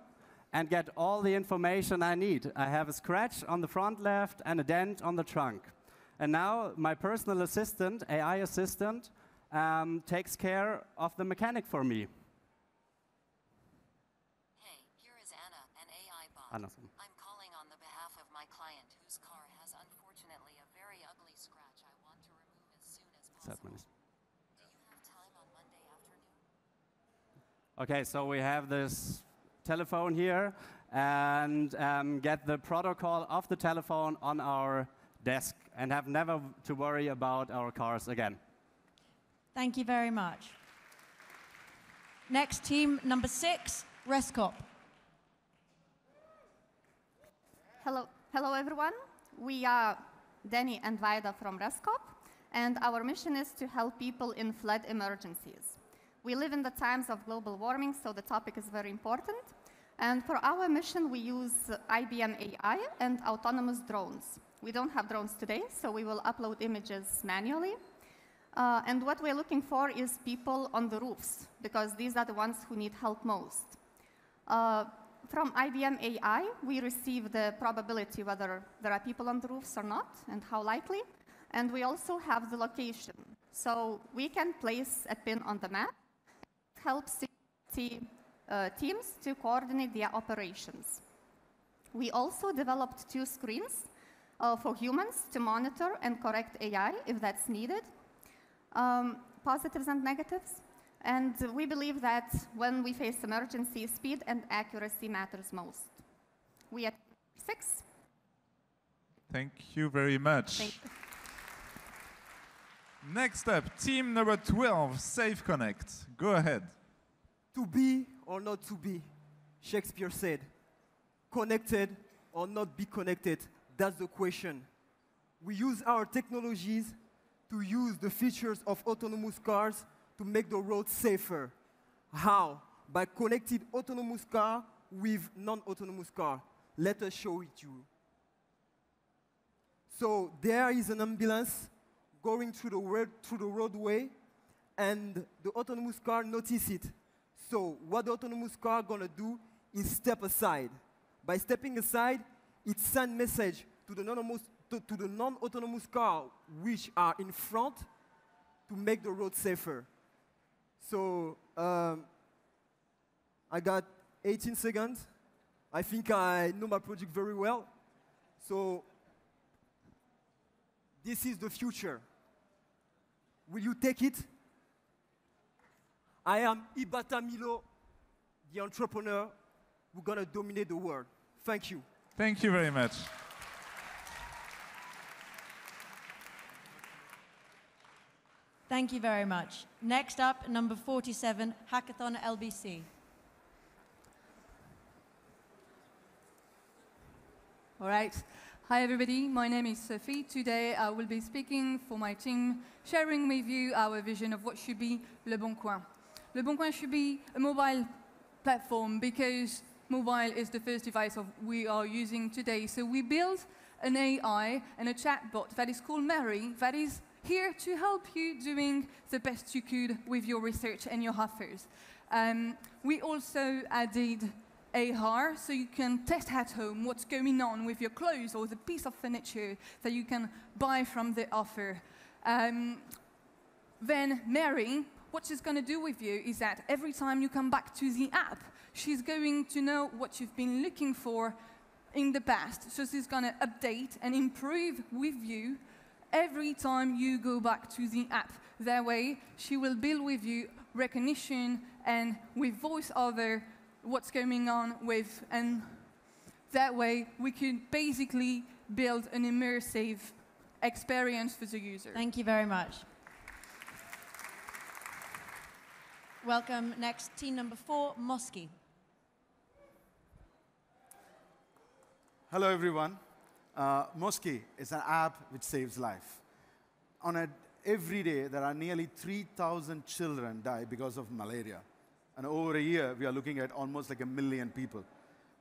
and get all the information I need. I have a scratch on the front left and a dent on the trunk. And now my personal assistant, AI assistant, takes care of the mechanic for me. Hey, here is Anna, an AI bot. Andersrum. I'm calling on the behalf of my client whose car has unfortunately a very ugly scratch I want to remove as soon as possible. Do you have time on Monday afternoon? Okay, so we have this telephone here and get the protocol of the telephone on our desk and have never to worry about our cars again. Thank you very much. Next, team number 6, Rescop. Hello everyone. We are Danny and Vaida from Rescop, and our mission is to help people in flood emergencies. We live in the times of global warming, so the topic is very important. And for our mission, we use IBM AI and autonomous drones. We don't have drones today, so we will upload images manually. And what we're looking for is people on the roofs, because these are the ones who need help most. From IBM AI, we receive the probability whether there are people on the roofs or not, and how likely. And we also have the location. So we can place a pin on the map, help teams to coordinate their operations. We also developed 2 screens for humans to monitor and correct AI if that's needed. Positives and negatives. And we believe that when we face emergency, speed and accuracy matters most. We are 6. Thank you very much. Thank you. Next up, team number 12, Safe Connect. Go ahead. To be or not to be? Shakespeare said, connected or not be connected, that's the question. We use our technologies to use the features of autonomous cars to make the road safer. How? By connecting autonomous car with non-autonomous car. Let us show it to you. So there is an ambulance going through the roadway, and the autonomous car notices it. So what the autonomous car gonna do is step aside. By stepping aside, it sends message to the non-autonomous car which are in front to make the road safer. So I got 18 seconds. I think I know my project very well. So this is the future. Will you take it? I am Ibata Milo, the entrepreneur who's going to dominate the world. Thank you. Thank you very much. Thank you very much. Next up, number 47, Hackathon LBC. All right. Hi, everybody. My name is Sophie. Today, I will be speaking for my team, sharing with you our vision of what should be Le Bon Coin. Le Bon Coin should be a mobile platform because mobile is the first device we are using today. So we built an AI and a chatbot that is called Mary that is here to help you doing the best you could with your research and your offers. We also added AR, so you can test at home what's going on with your clothes or the piece of furniture that you can buy from the offer. Then Mary, what she's going to do with you is that every time you come back to the app, she's going to know what you've been looking for in the past. So she's going to update and improve with you every time you go back to the app. That way, she will build with you recognition and with voiceover what's going on with, and that way we can basically build an immersive experience for the user. Thank you very much. Welcome. Next, team number 4, Mosky. Hello, everyone. Mosky is an app which saves life. Every day, there are nearly 3,000 children die because of malaria. And over a year, we are looking at almost like 1 million people.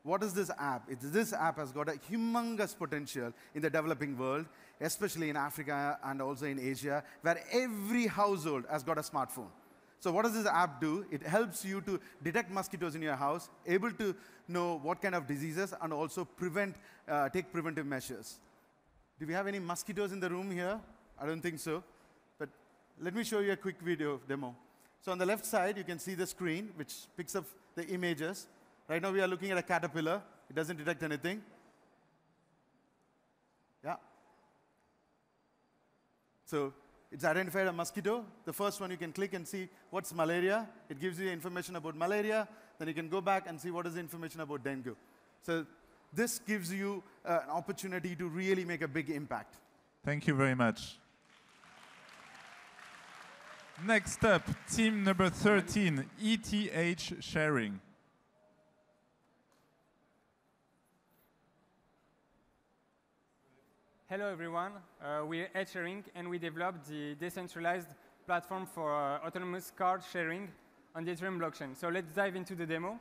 What is this app? This app has got a humongous potential in the developing world, especially in Africa and also in Asia, where every household has got a smartphone. So what does this app do? It helps you to detect mosquitoes in your house, able to know what kind of diseases, and also take preventive measures. Do we have any mosquitoes in the room here? I don't think so. But let me show you a quick video demo. So on the left side, you can see the screen, which picks up the images. Right now, we are looking at a caterpillar. It doesn't detect anything. Yeah. So it's identified a mosquito. The first one, you can click and see what's malaria. It gives you information about malaria. Then you can go back and see what is the information about dengue. So this gives you an opportunity to really make a big impact. Thank you very much. Next up, team number 13, ETH sharing. Hello, everyone. We're ETH Sharing, and we developed the decentralized platform for autonomous car sharing on the Ethereum blockchain. So let's dive into the demo.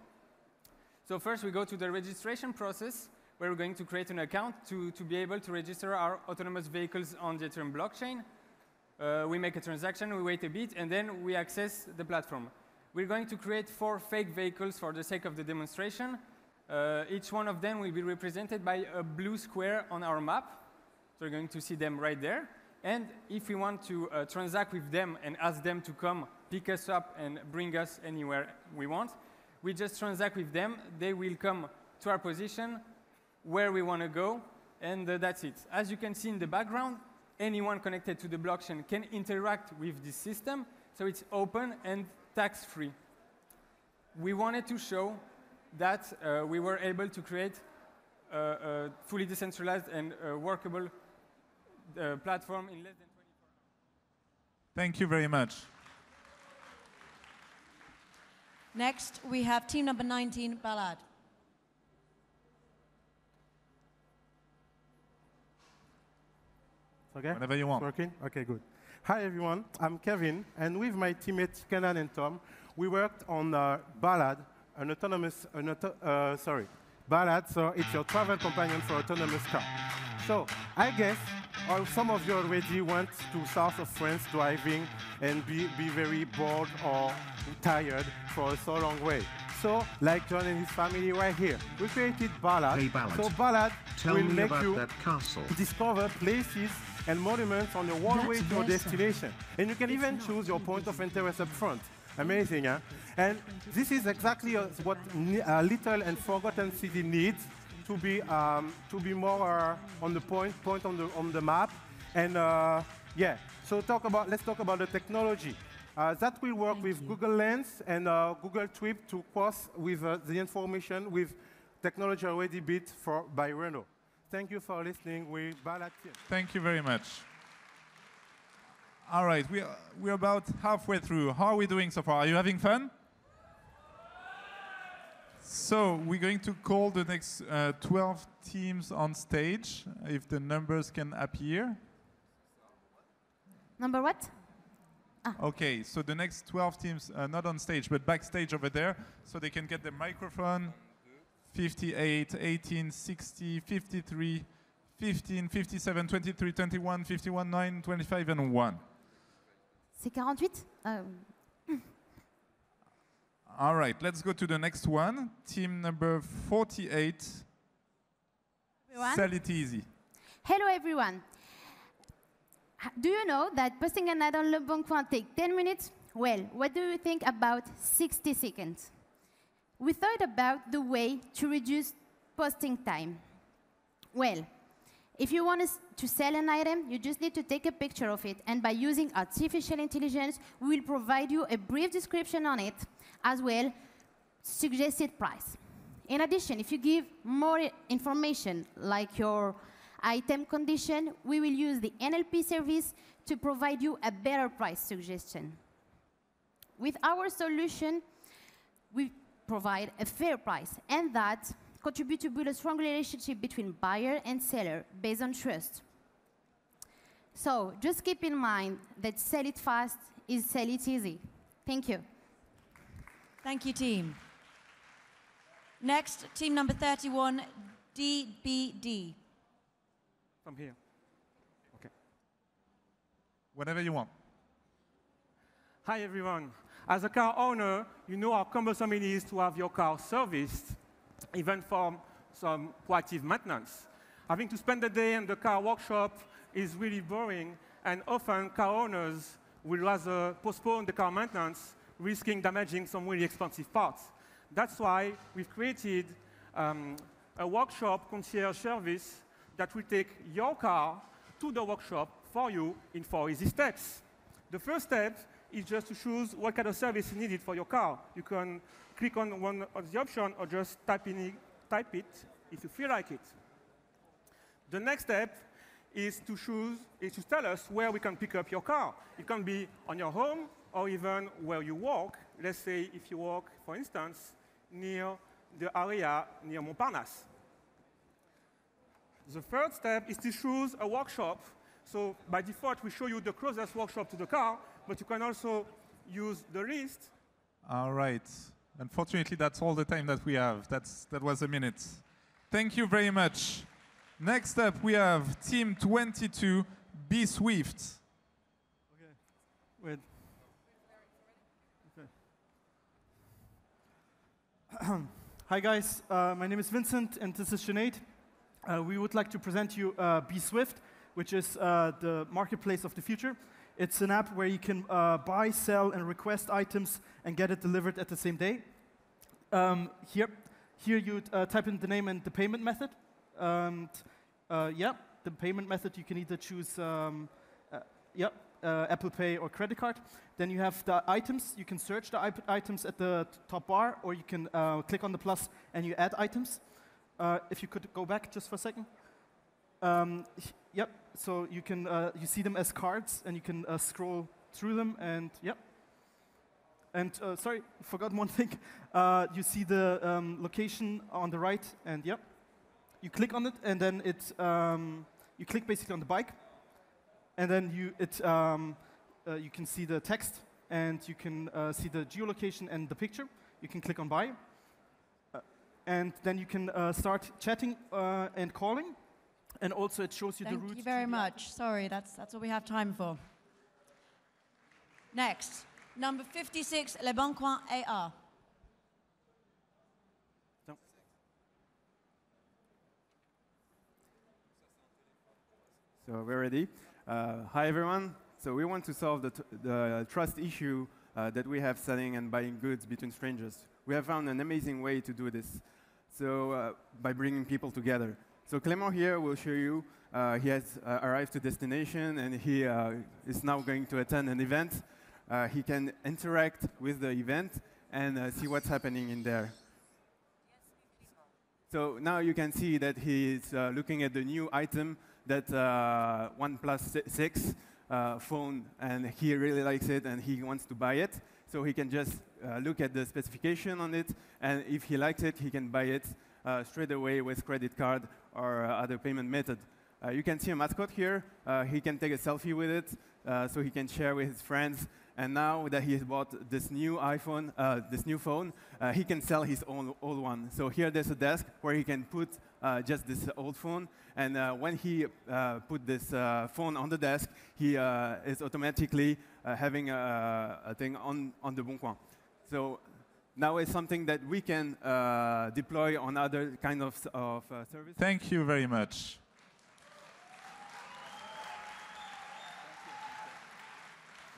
So first, we go to the registration process, where we're going to create an account to be able to register our autonomous vehicles on the Ethereum blockchain. We make a transaction, we wait a bit, and then we access the platform. We're going to create 4 fake vehicles for the sake of the demonstration. Each one of them will be represented by a blue square on our map. So we're going to see them right there. And if we want to transact with them and ask them to come pick us up and bring us anywhere we want, we just transact with them. They will come to our position, where we want to go, and that's it. As you can see in the background, anyone connected to the blockchain can interact with this system, so it's open and tax-free. We wanted to show that we were able to create a fully decentralized and workable platform in less than 24 hours. Thank you very much. Next, we have team number 19, Balad. Okay? Whenever you want. It's working? Okay, good. Hi, everyone. I'm Kevin, and with my teammates Kenan and Tom, we worked on Ballad, an autonomous, Ballad, so it's your travel companion for autonomous car. So I guess some of you already went to south of France driving and be very bored or tired for a so long way. So, like John and his family right here, we created Ballad. Hey, Ballad. So Ballad Tell will me make about you that castle. discover places and monuments on your way to your destination. And you can even choose your point of interest up front. Amazing, huh? And this is exactly what little and forgotten city needs to be more on the point on the map. And yeah, so let's talk about the technology. That will work with Google Lens and Google Trip to cross with the information with technology already built by Renault. Thank you for listening. Thank you very much. All right, we're about halfway through. How are we doing so far? Are you having fun? So we're going to call the next 12 teams on stage, if the numbers can appear. Number what? Okay, so the next 12 teams, not on stage, but backstage over there, so they can get the microphone. 58, 18, 60, 53, 15, 57, 23, 21, 51, 9, 25, and 1. C'est 48? All right, let's go to the next one. Team number 48. Everyone? Sell it easy. Hello, everyone. Do you know that posting an ad on Le Bon Coin takes 10 minutes? Well, what do you think about 60 seconds? We thought about the way to reduce posting time. Well, if you want to sell an item, you just need to take a picture of it, and by using artificial intelligence, we will provide you a brief description on it, as well suggested price. In addition, if you give more information, like your item condition, we will use the NLP service to provide you a better price suggestion. With our solution, we provide a fair price, and that contributes to build a strong relationship between buyer and seller based on trust. So just keep in mind that sell it fast is sell it easy. Thank you. Thank you, team. Next, team number 31, DBD. From here. Okay. Whatever you want. Hi, everyone. As a car owner, you know how cumbersome it is to have your car serviced, even for some proactive maintenance. Having to spend the day in the car workshop is really boring, and often car owners will rather postpone the car maintenance, risking damaging some really expensive parts. That's why we've created a workshop concierge service that will take your car to the workshop for you in 4 easy steps. The first step is just to choose what kind of service is needed for your car. You can click on one of the options or just type it if you feel like it. The next step is to tell us where we can pick up your car. It can be on your home or even where you work. Let's say if you work, for instance, near the area near Montparnasse. The third step is to choose a workshop. So by default, we show you the closest workshop to the car, but you can also use the list. All right. Unfortunately, that's all the time that we have. That was a minute. Thank you very much. Next up, we have Team 22, Be Swift. Okay. Wait. Okay. Hi, guys. My name is Vincent, and this is Sinead. We would like to present you Be Swift, which is the marketplace of the future. It's an app where you can buy, sell, and request items and get it delivered at the same day. Here you type in the name and the payment method. Yeah, the payment method, you can either choose Apple Pay or credit card. Then you have the items. You can search the items at the top bar, or you can click on the plus and you add items. If you could go back just for a second. Yep, so you can you see them as cards, and you can scroll through them, and yep. And sorry, forgot one thing. You see the location on the right, and yep. You click on it, and then you click basically on the bike, and then you can see the text, and you can see the geolocation and the picture. You can click on buy, and then you can start chatting and calling, and also it shows you the route. Thank you very much. Sorry, that's all we have time for. Next, number 56, Le Bon Coin AR. So we're ready. Hi, everyone. So we want to solve the trust issue that we have selling and buying goods between strangers. We have found an amazing way to do this. So by bringing people together. So Clément here will show you. He has arrived to destination, and he is now going to attend an event. He can interact with the event and see what's happening in there. So now you can see that he is looking at the new item, that OnePlus 6 phone, and he really likes it and he wants to buy it. So he can just look at the specification on it, and if he likes it, he can buy it straight away with credit card or other payment method. You can see a mascot here. He can take a selfie with it, so he can share with his friends. And now that he has bought this new iPhone, this new phone, he can sell his own old one. So here there's a desk where he can put just this old phone. And when he put this phone on the desk, he is automatically having a thing on the Bon Coin. So now it's something that we can deploy on other kind of services. Thank you very much.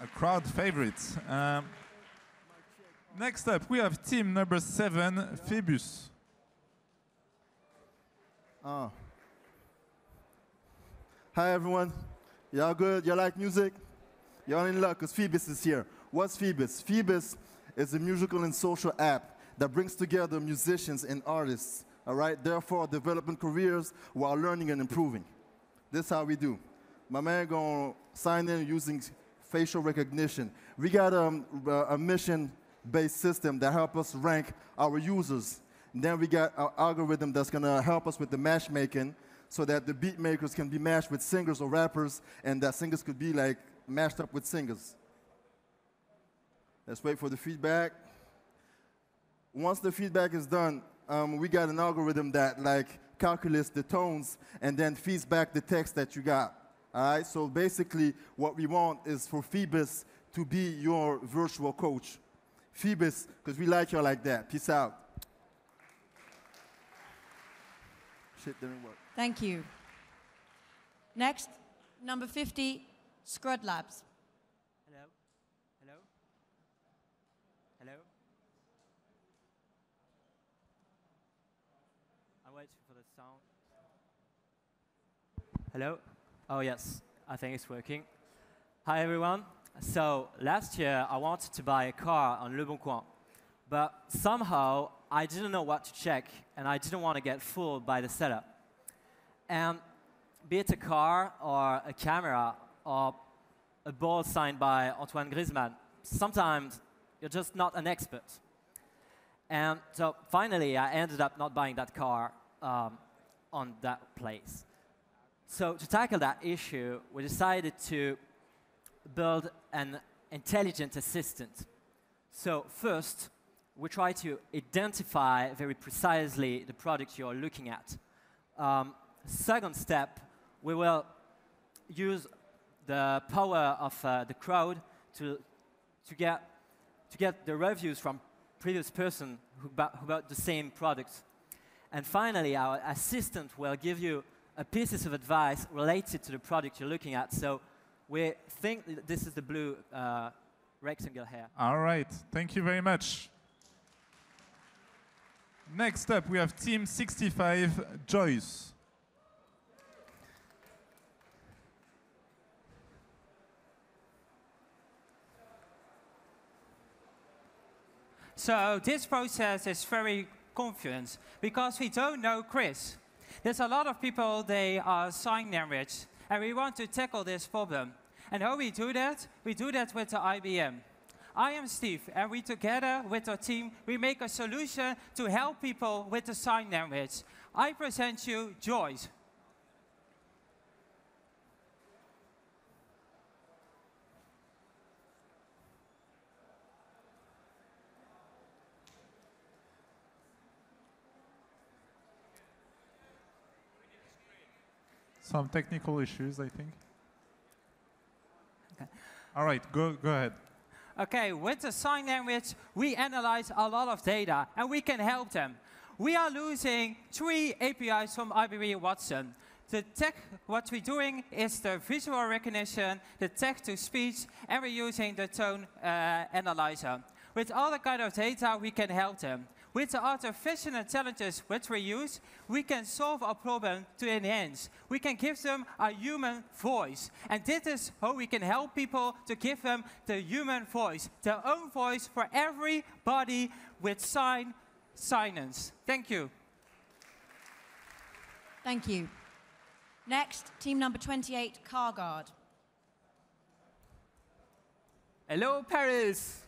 A crowd favorite. Next up, we have team number 7, Phoebus. Hi, everyone. Y'all good? Y'all like music? Y'all in luck, because Phoebus is here. What's Phoebus? Phoebus is a musical and social app that brings together musicians and artists, all right? Therefore, developing careers while learning and improving. This is how we do. My man gonna sign in using facial recognition. We got a mission-based system that helps us rank our users. And then we got our algorithm that's gonna help us with the matchmaking so that the beat makers can be matched with singers or rappers, and that singers could be like matched up with singers. Let's wait for the feedback. Once the feedback is done, we got an algorithm that like calculates the tones and then feeds back the text that you got. All right, so basically what we want is for Phoebus to be your virtual coach. Phoebus, because we like you like that. Peace out. Shit didn't work. Thank you. Next, number 50, Scrud Labs. Hello? Hello? Hello? I'm waiting for the sound. Hello? Oh, yes. I think it's working. Hi, everyone. So last year, I wanted to buy a car on Le Bon Coin. But somehow, I didn't know what to check, and I didn't want to get fooled by the setup. And be it a car or a camera or a board signed by Antoine Griezmann, sometimes you're just not an expert. And so finally, I ended up not buying that car on that place. So to tackle that issue, we decided to build an intelligent assistant. So first, we try to identify very precisely the product you're looking at. Second step, we will use the power of the crowd to get the reviews from previous person who bought the same product. And finally, our assistant will give you a pieces of advice related to the product you're looking at. So we think this is the blue rectangle here. All right, thank you very much. Next up, we have Team 65, Joyce. So this process is very confusing because we don't know Chris. There's a lot of people, they are sign language, and we want to tackle this problem. And how we do that? We do that with the IBM. I am Steve, and we together with our team, we make a solution to help people with the sign language. I present you Joyce. some technical issues, I think. Okay. All right, go ahead. Okay, with the sign language, we analyze a lot of data, and we can help them. We are using 3 APIs from IBM Watson. What we're doing is the visual recognition, the text-to-speech, and we're using the tone analyzer. With all the kind of data, we can help them. With the artificial intelligence which we use, we can solve a problem to enhance. We can give them a human voice. And this is how we can help people to give them the human voice, their own voice for everybody with silence. Thank you. Thank you. Next, team number 28, CarGuard. Hello, Paris.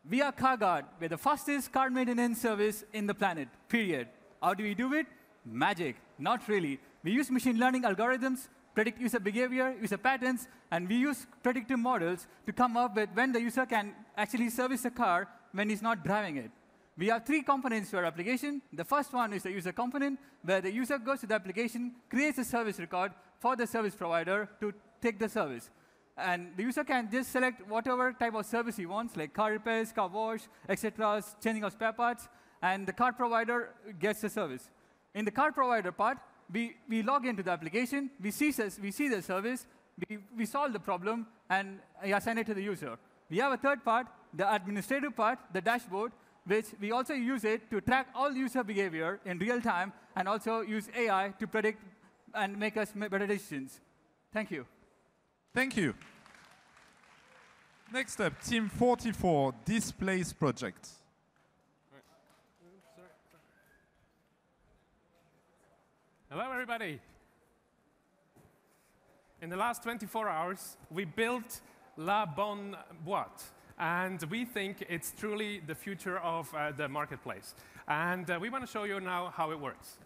We are CarGuard. We're the fastest car maintenance service in the planet, period. How do we do it? Magic. Not really. We use machine learning algorithms, predict user behavior, user patterns, and we use predictive models to come up with when the user can actually service a car when he's not driving it. We have 3 components to our application. The first one is the user component, where the user goes to the application, creates a service record for the service provider to take the service. And the user can just select whatever type of service he wants, like car repairs, car wash, etc., changing of spare parts, and the car provider gets the service. In the car provider part, we log into the application, we see the service, we solve the problem, and assign it to the user. We have a third part, the administrative part, the dashboard, which we also use it to track all user behavior in real time, and also use AI to predict and make us make better decisions. Thank you. Thank you. Next up, Team 44, Displays Project. Hello, everybody. In the last 24 hours, we built La Bonne Boîte, and we think it's truly the future of the marketplace. And we want to show you now how it works.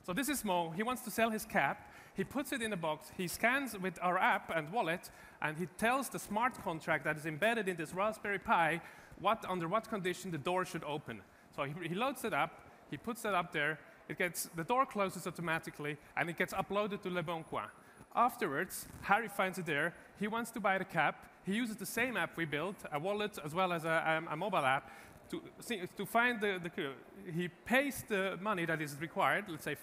So this is Mo. He wants to sell his cap. He puts it in a box, he scans with our app and wallet, and he tells the smart contract that is embedded in this Raspberry Pi under what condition the door should open. So he loads it up, he puts it up there, the door closes automatically, and it gets uploaded to Le Bon Coin. Afterwards, Harry finds it there, he wants to buy the cap, he uses the same app we built, a wallet as well as a mobile app, to find he pays the money that is required, let's say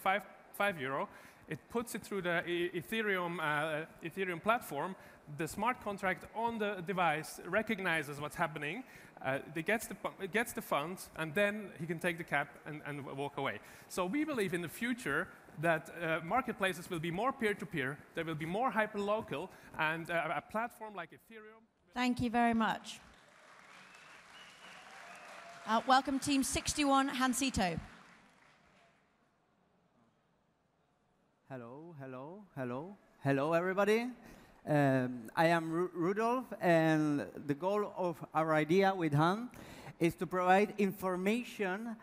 €5. It puts it through the Ethereum platform. The smart contract on the device recognizes what's happening. It gets the funds, and then he can take the cap and walk away. So we believe in the future that marketplaces will be more peer-to-peer, they will be more hyper-local, and a platform like Ethereum. Thank you very much. Welcome, Team 61, Hansito. Hello, everybody. I am Rudolf, and the goal of our idea with Han is to provide information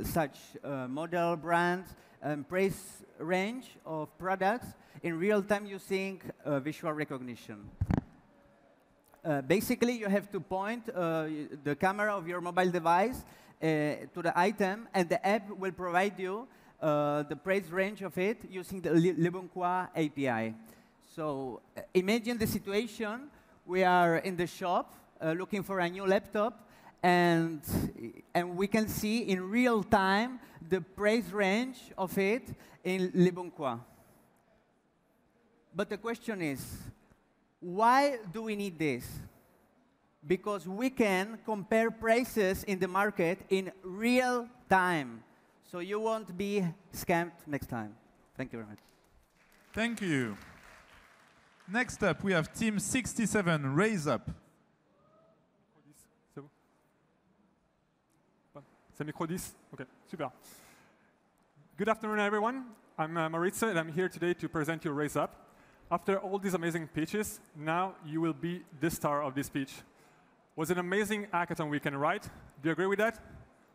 such model, brand, and price range of products in real time using visual recognition. Basically, you have to point the camera of your mobile device to the item, and the app will provide you the price range of it using the Le Bon Coin API. So imagine the situation. We are in the shop looking for a new laptop, and we can see in real time the price range of it in Le Bon Coin. But the question is, why do we need this? Because we can compare prices in the market in real time. So you won't be scammed next time. Thank you very much. Thank you. Next up, we have Team 67, Raise Up. C'est micro 10? OK, super. Good afternoon, everyone. I'm Maurizio, and I'm here today to present you Raise Up. After all these amazing pitches, now you will be the star of this speech. Was an amazing hackathon weekend, right? Do you agree with that?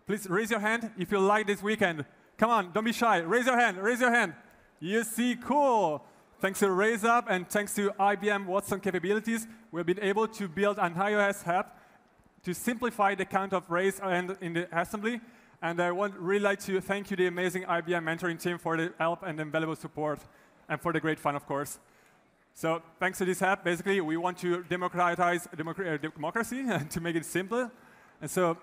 Please raise your hand if you like this weekend. Come on, don't be shy. Raise your hand, raise your hand. You see, cool. Thanks to Raise Up and thanks to IBM Watson capabilities, we've been able to build an iOS app to simplify the count of raise and in the assembly. And I would really like to thank you, the amazing IBM mentoring team, for the help and invaluable support. and for the great fun, of course. So thanks to this app, basically, we want to democratize democracy to make it simple. And so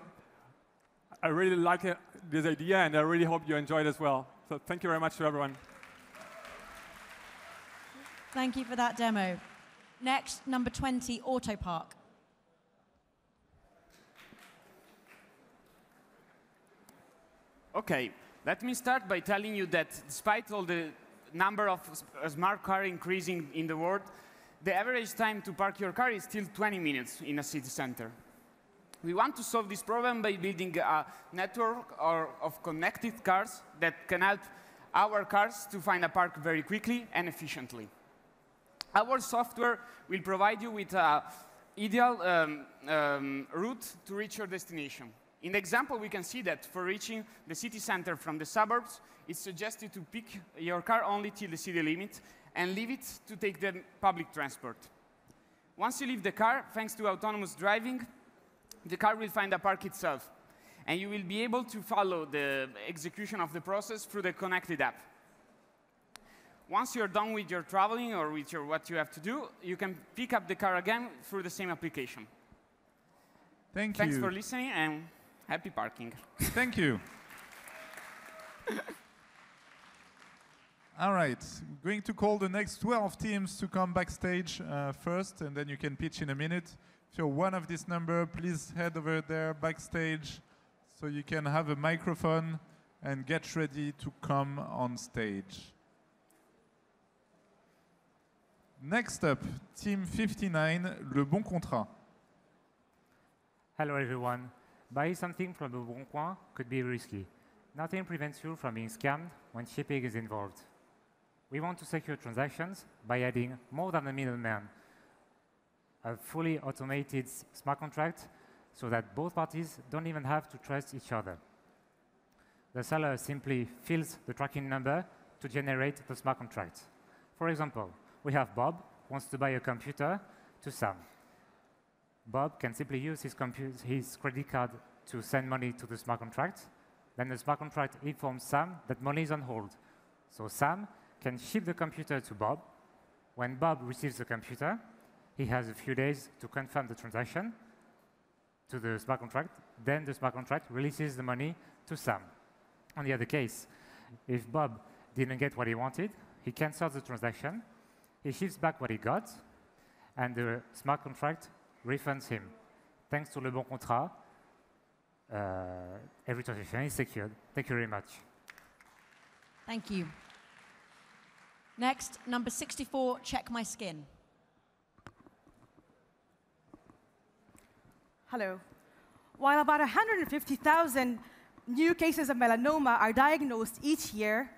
I really like this idea, and I really hope you enjoy it as well. So thank you very much to everyone. Thank you for that demo. Next, number 20, Auto Park. Okay, let me start by telling you that despite all the number of smart cars increasing in the world, the average time to park your car is still 20 minutes in a city center. We want to solve this problem by building a network of connected cars that can help our cars to find a park very quickly and efficiently. Our software will provide you with an ideal route to reach your destination. In the example, we can see that for reaching the city center from the suburbs, it's suggested to pick your car only till the city limit and leave it to take the public transport. Once you leave the car, thanks to autonomous driving, the car will find a park itself, and you will be able to follow the execution of the process through the connected app. Once you're done with your traveling or with what you have to do, you can pick up the car again through the same application. Thanks for listening, and happy parking. Thank you. All right, we're going to call the next 12 teams to come backstage first, and then you can pitch in a minute. If you're one of this number, please head over there backstage so you can have a microphone and get ready to come on stage. Next up, Team 59, Le Bon Contrat. Hello everyone. Buying something from Le Bon Coin could be risky. Nothing prevents you from being scammed when shipping is involved. We want to secure transactions by adding more than a middleman, a fully automated smart contract so that both parties don't even have to trust each other. The seller simply fills the tracking number to generate the smart contract. For example, we have Bob who wants to buy a computer to Sam. Bob can simply use his credit card to send money to the smart contract. Then the smart contract informs Sam that money is on hold. So Sam can ship the computer to Bob. When Bob receives the computer, he has a few days to confirm the transaction to the smart contract. Then the smart contract releases the money to Sam. On the other case, if Bob didn't get what he wanted, he cancels the transaction, he ships back what he got, and the smart contract refunds him. Thanks to Le Bon Contrat, every transaction is secured. Thank you very much. Thank you. Next, number 64, Check My Skin. Hello. While about 150,000 new cases of melanoma are diagnosed each year,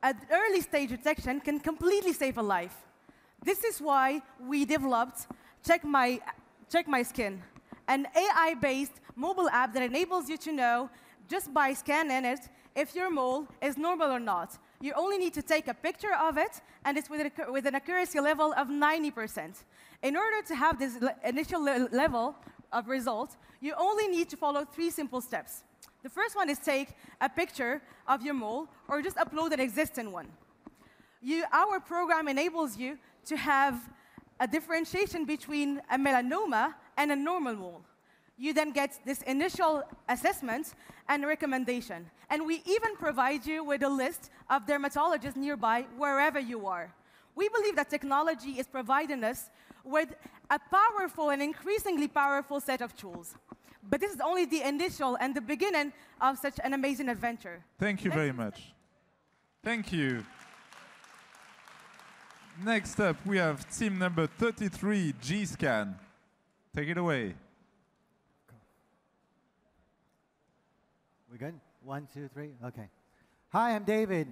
an early stage detection can completely save a life. This is why we developed Check My Skin, an AI-based mobile app that enables you to know, just by scanning it, if your mole is normal or not. You only need to take a picture of it, and it's with an accuracy level of 90%. In order to have this initial level of result, you only need to follow 3 simple steps. The first one is take a picture of your mole, or just upload an existing one. Our program enables you to have a differentiation between a melanoma and a normal mole. You then get this initial assessment and recommendation. And we even provide you with a list of dermatologists nearby, wherever you are. We believe that technology is providing us with a powerful and increasingly powerful set of tools. But this is only the initial and the beginning of such an amazing adventure. Thank you very much. Thank you. Next up, we have team number 33, G-Scan. Take it away. We good? 1, 2, 3? OK. Hi, I'm David.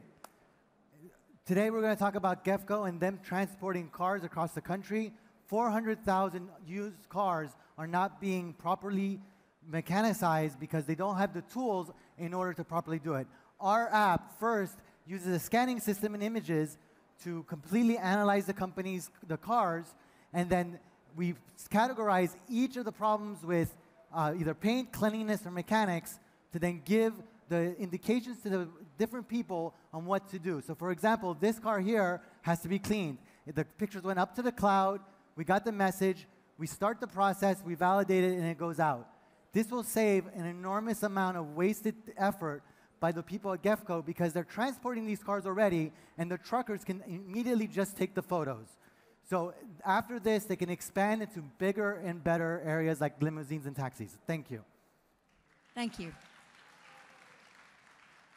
Today, we're going to talk about GEFCO and them transporting cars across the country. 400,000 used cars are not being properly mechanicized because they don't have the tools in order to properly do it. Our app first uses a scanning system and images to completely analyze the cars, and then we categorize each of the problems with either paint, cleanliness, or mechanics to then give the indications to the different people on what to do. So for example, this car here has to be cleaned. The pictures went up to the cloud, we got the message, we start the process, we validate it, and it goes out. This will save an enormous amount of wasted effort by the people at GEFCO because they're transporting these cars already, and the truckers can immediately just take the photos. So after this, they can expand into bigger and better areas like limousines and taxis. Thank you. Thank you.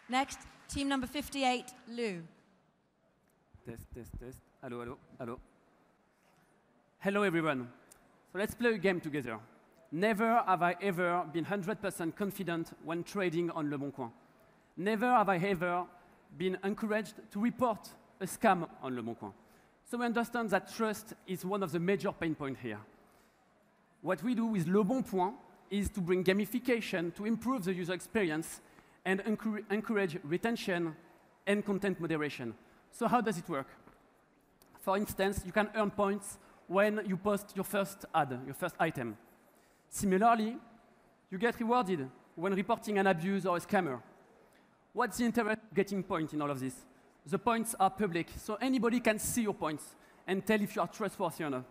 Next, team number 58, Lou. Test. Hello. Hello, everyone. So let's play a game together. Never have I ever been 100% confident when trading on Le Bon Coin. Never have I ever been encouraged to report a scam on Le Bon Coin. So we understand that trust is one of the major pain points here. What we do with Le Bon Point is to bring gamification to improve the user experience and encourage retention and content moderation. So how does it work? For instance, you can earn points when you post your first ad, your first item. Similarly, you get rewarded when reporting an abuse or a scammer. What's the interest of getting points in all of this? The points are public, so anybody can see your points and tell if you are trustworthy or not.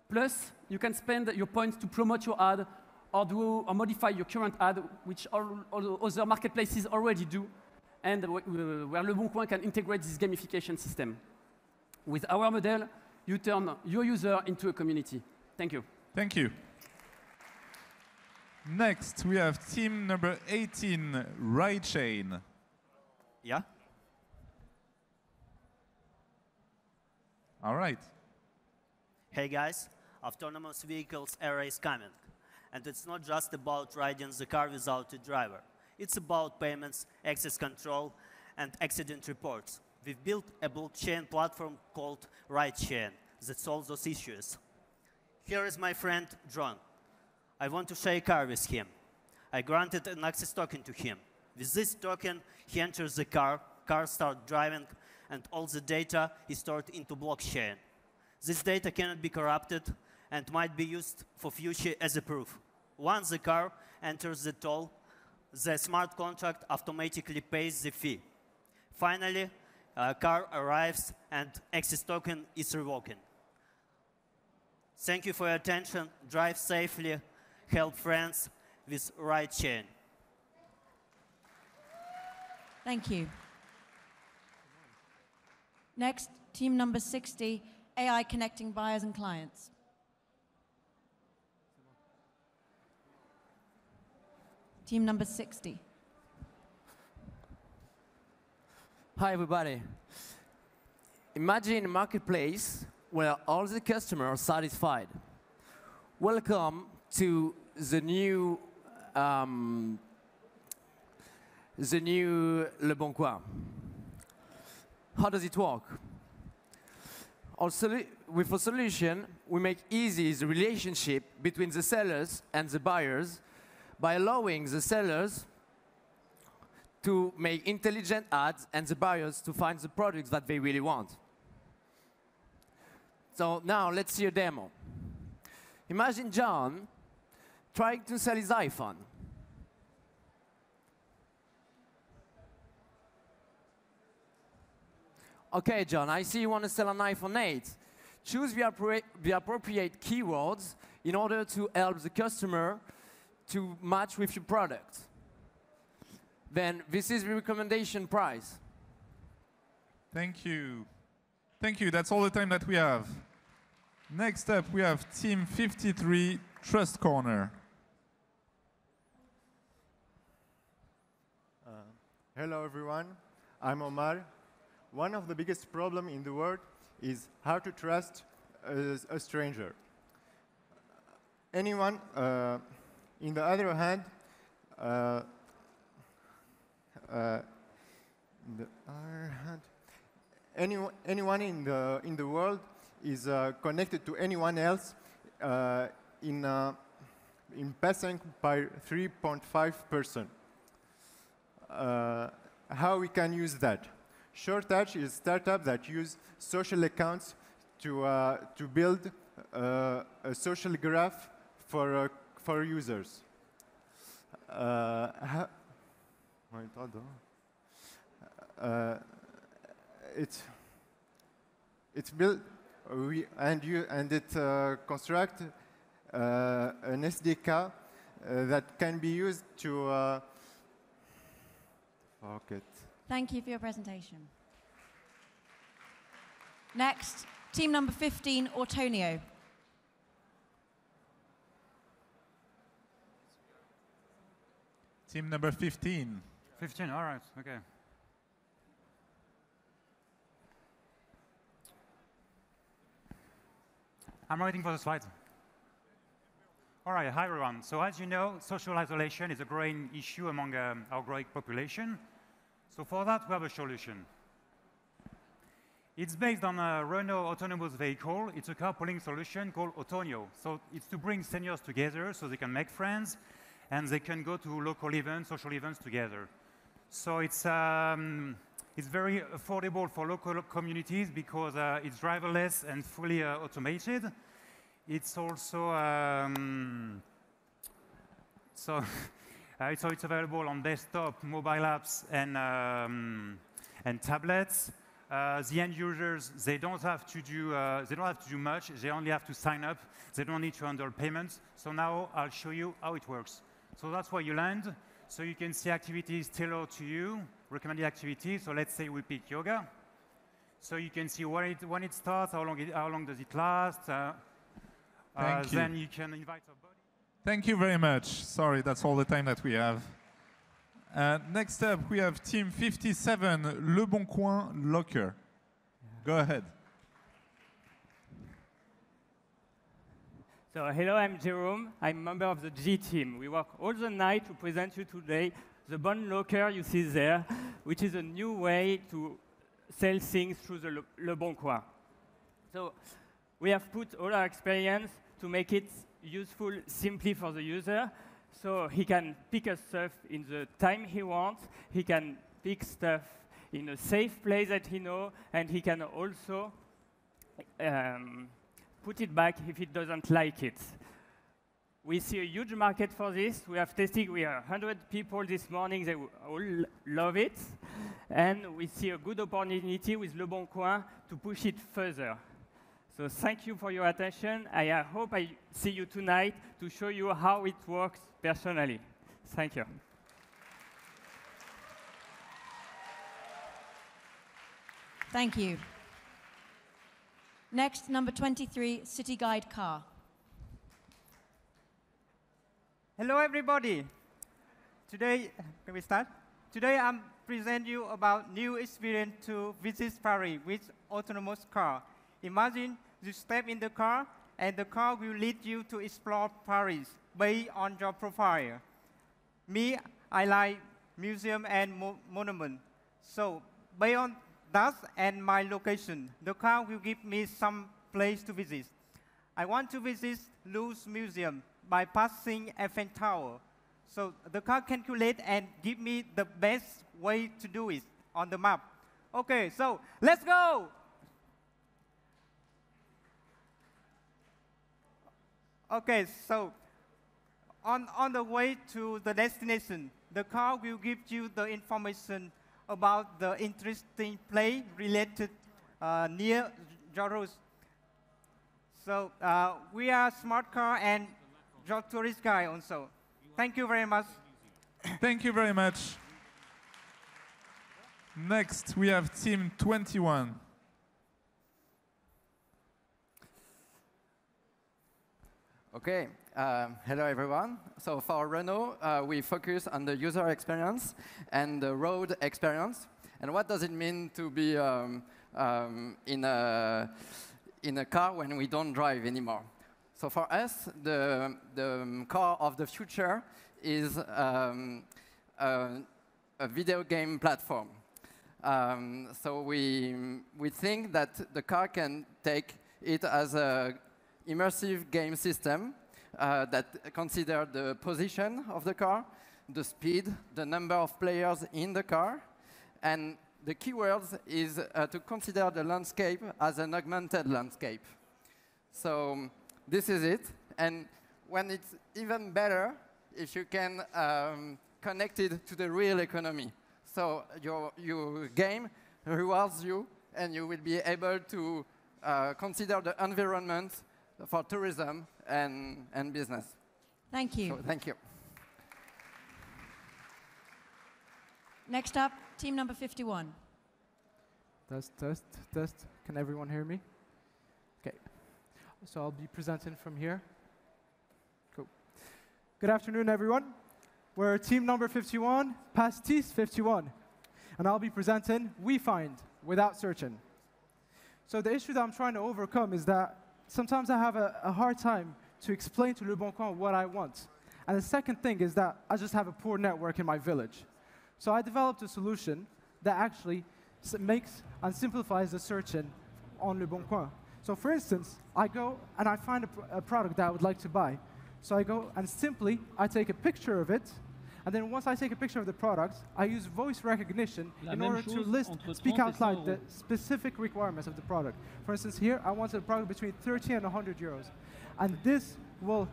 Plus, you can spend your points to promote your ad or modify your current ad, which all other marketplaces already do, and where Le Bon Coin can integrate this gamification system. With our model, you turn your user into a community. Thank you. Thank you. Next, we have team number 18, RideChain. Yeah? All right. Hey guys, autonomous vehicles era is coming. And it's not just about riding the car without a driver. It's about payments, access control, and accident reports. We've built a blockchain platform called RideChain that solves those issues. Here is my friend, John. I want to share a car with him. I granted an access token to him. With this token, he enters the car starts driving, and all the data is stored into blockchain. This data cannot be corrupted and might be used for future as a proof. Once the car enters the toll, the smart contract automatically pays the fee. Finally, a car arrives and access token is revoked. Thank you for your attention. Drive safely. Help friends with RideChain. Thank you. Next, team number 60, AI connecting buyers and clients. Team number 60. Hi, everybody. Imagine a marketplace where all the customers are satisfied. Welcome to the new Le Bon Coin. How does it work? With a solution, we make easy the relationship between the sellers and the buyers by allowing the sellers to make intelligent ads and the buyers to find the products that they really want. So now let's see a demo. Imagine John trying to sell his iPhone. Okay, John, I see you want to sell an iPhone 8. Choose the appropriate keywords in order to help the customer to match with your product. Then this is the recommendation price. Thank you. Thank you. That's all the time that we have. Next up, we have Team 53, Trust Corner. Hello, everyone. I'm Omar. One of the biggest problems in the world is how to trust a stranger. Anyone, in the other hand, anyone in the world is connected to anyone else in passing by 3.5%. How we can use that? SureTouch is a startup that uses social accounts to build a social graph for users. it's built and it construct an SDK that can be used to forget. Thank you for your presentation. Next, team number 15, Autonio. Team number 15. 15, all right, okay. I'm waiting for the slides. All right, hi everyone. So as you know, social isolation is a growing issue among our growing population. So for that, we have a solution. It's based on a Renault autonomous vehicle. It's a carpooling solution called Autonio. So it's to bring seniors together so they can make friends and they can go to local events, social events together. So it's very affordable for local communities because it's driverless and fully automated. It's also so it's available on desktop, mobile apps, and tablets. The end users, they don't have to do much. They only have to sign up. They don't need to handle payments. So now I'll show you how it works. So that's where you land. So you can see activities tailored to you, recommended activities. So let's say we pick yoga. So you can see when it starts, how long does it last. Thank you. Then you can invite a buddy. Thank you very much. Sorry, that's all the time that we have. Next up, we have team 57, Le Bon Coin Locker. Go ahead. So hello, I'm Jerome. I'm a member of the G team. We work all the night to present you today the Bon Locker you see there, which is a new way to sell things through the Le Bon Coin. So we have put all our experience to make it useful simply for the user. So he can pick a stuff in the time he wants. He can pick stuff in a safe place that he knows, and he can also put it back if he doesn't like it. We see a huge market for this. We have tested with 100 people this morning. They all love it. And we see a good opportunity with Le Bon Coin to push it further. So thank you for your attention. I hope I see you tonight to show you how it works personally. Thank you. Thank you. Next, number 23, City Guide Car. Hello, everybody. Today, can we start? Today, I'm present you about new experience to visit Paris with autonomous car. Imagine you step in the car, and the car will lead you to explore Paris based on your profile. Me, I like museum and monument. So, based on that and my location, the car will give me some place to visit. I want to visit Louvre Museum by passing Eiffel Tower. So the car calculate and give me the best way to do it on the map. Okay, so let's go! Okay, so on the way to the destination, the car will give you the information about the interesting place related near Jaros. So we are smart car and your tourist guy also. Thank you very much. Thank you very much. Next, we have team 21. Okay, hello everyone. So for Renault, we focus on the user experience and the road experience. And what does it mean to be in a car when we don't drive anymore? So for us, the car of the future is a video game platform. So we think that the car can take it as a immersive game system that consider the position of the car, the speed, the number of players in the car, and the keywords is to consider the landscape as an augmented landscape. So this is it, and when it's even better, if you can connect it to the real economy. So your game rewards you, and you will be able to consider the environment for tourism and business. Thank you. So, thank you. Next up, team number 51. Test, test, test. Can everyone hear me? Okay. So I'll be presenting from here. Cool. Good afternoon, everyone. We're team number 51, Pastis 51. And I'll be presenting We Find Without Searching. So the issue that I'm trying to overcome is that sometimes I have a hard time to explain to Le Bon Coin what I want. And the second thing is that I just have a poor network in my village. So I developed a solution that actually makes and simplifies the searching on Le Bon Coin. So for instance, I go and I find a product that I would like to buy. So I go and simply, I take a picture of it, and then once I take a picture of the product, I use voice recognition in order to speak out loud the specific requirements of the product. For instance, here, I want a product between 30 and 100 euros. And this will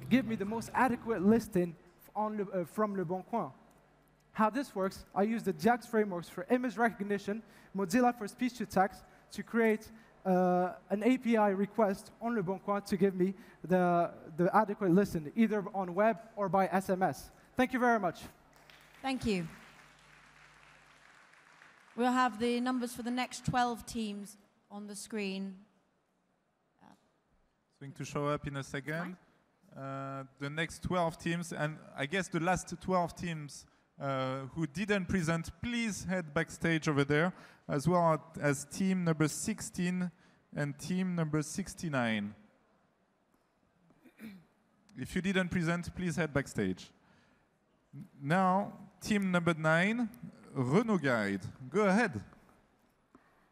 give me the most adequate listing from Le Bon Coin. How this works, I use the JAX frameworks for image recognition, Mozilla for speech-to-text, to create an API request on Le Bon Coin to give me the adequate listing, either on web or by SMS. Thank you very much. Thank you. We'll have the numbers for the next 12 teams on the screen. It's going to show up in a second. The next 12 teams, and I guess the last 12 teams who didn't present, please head backstage over there, as well as team number 16 and team number 69. If you didn't present, please head backstage. Now, team number 9, Renault Guide. Go ahead.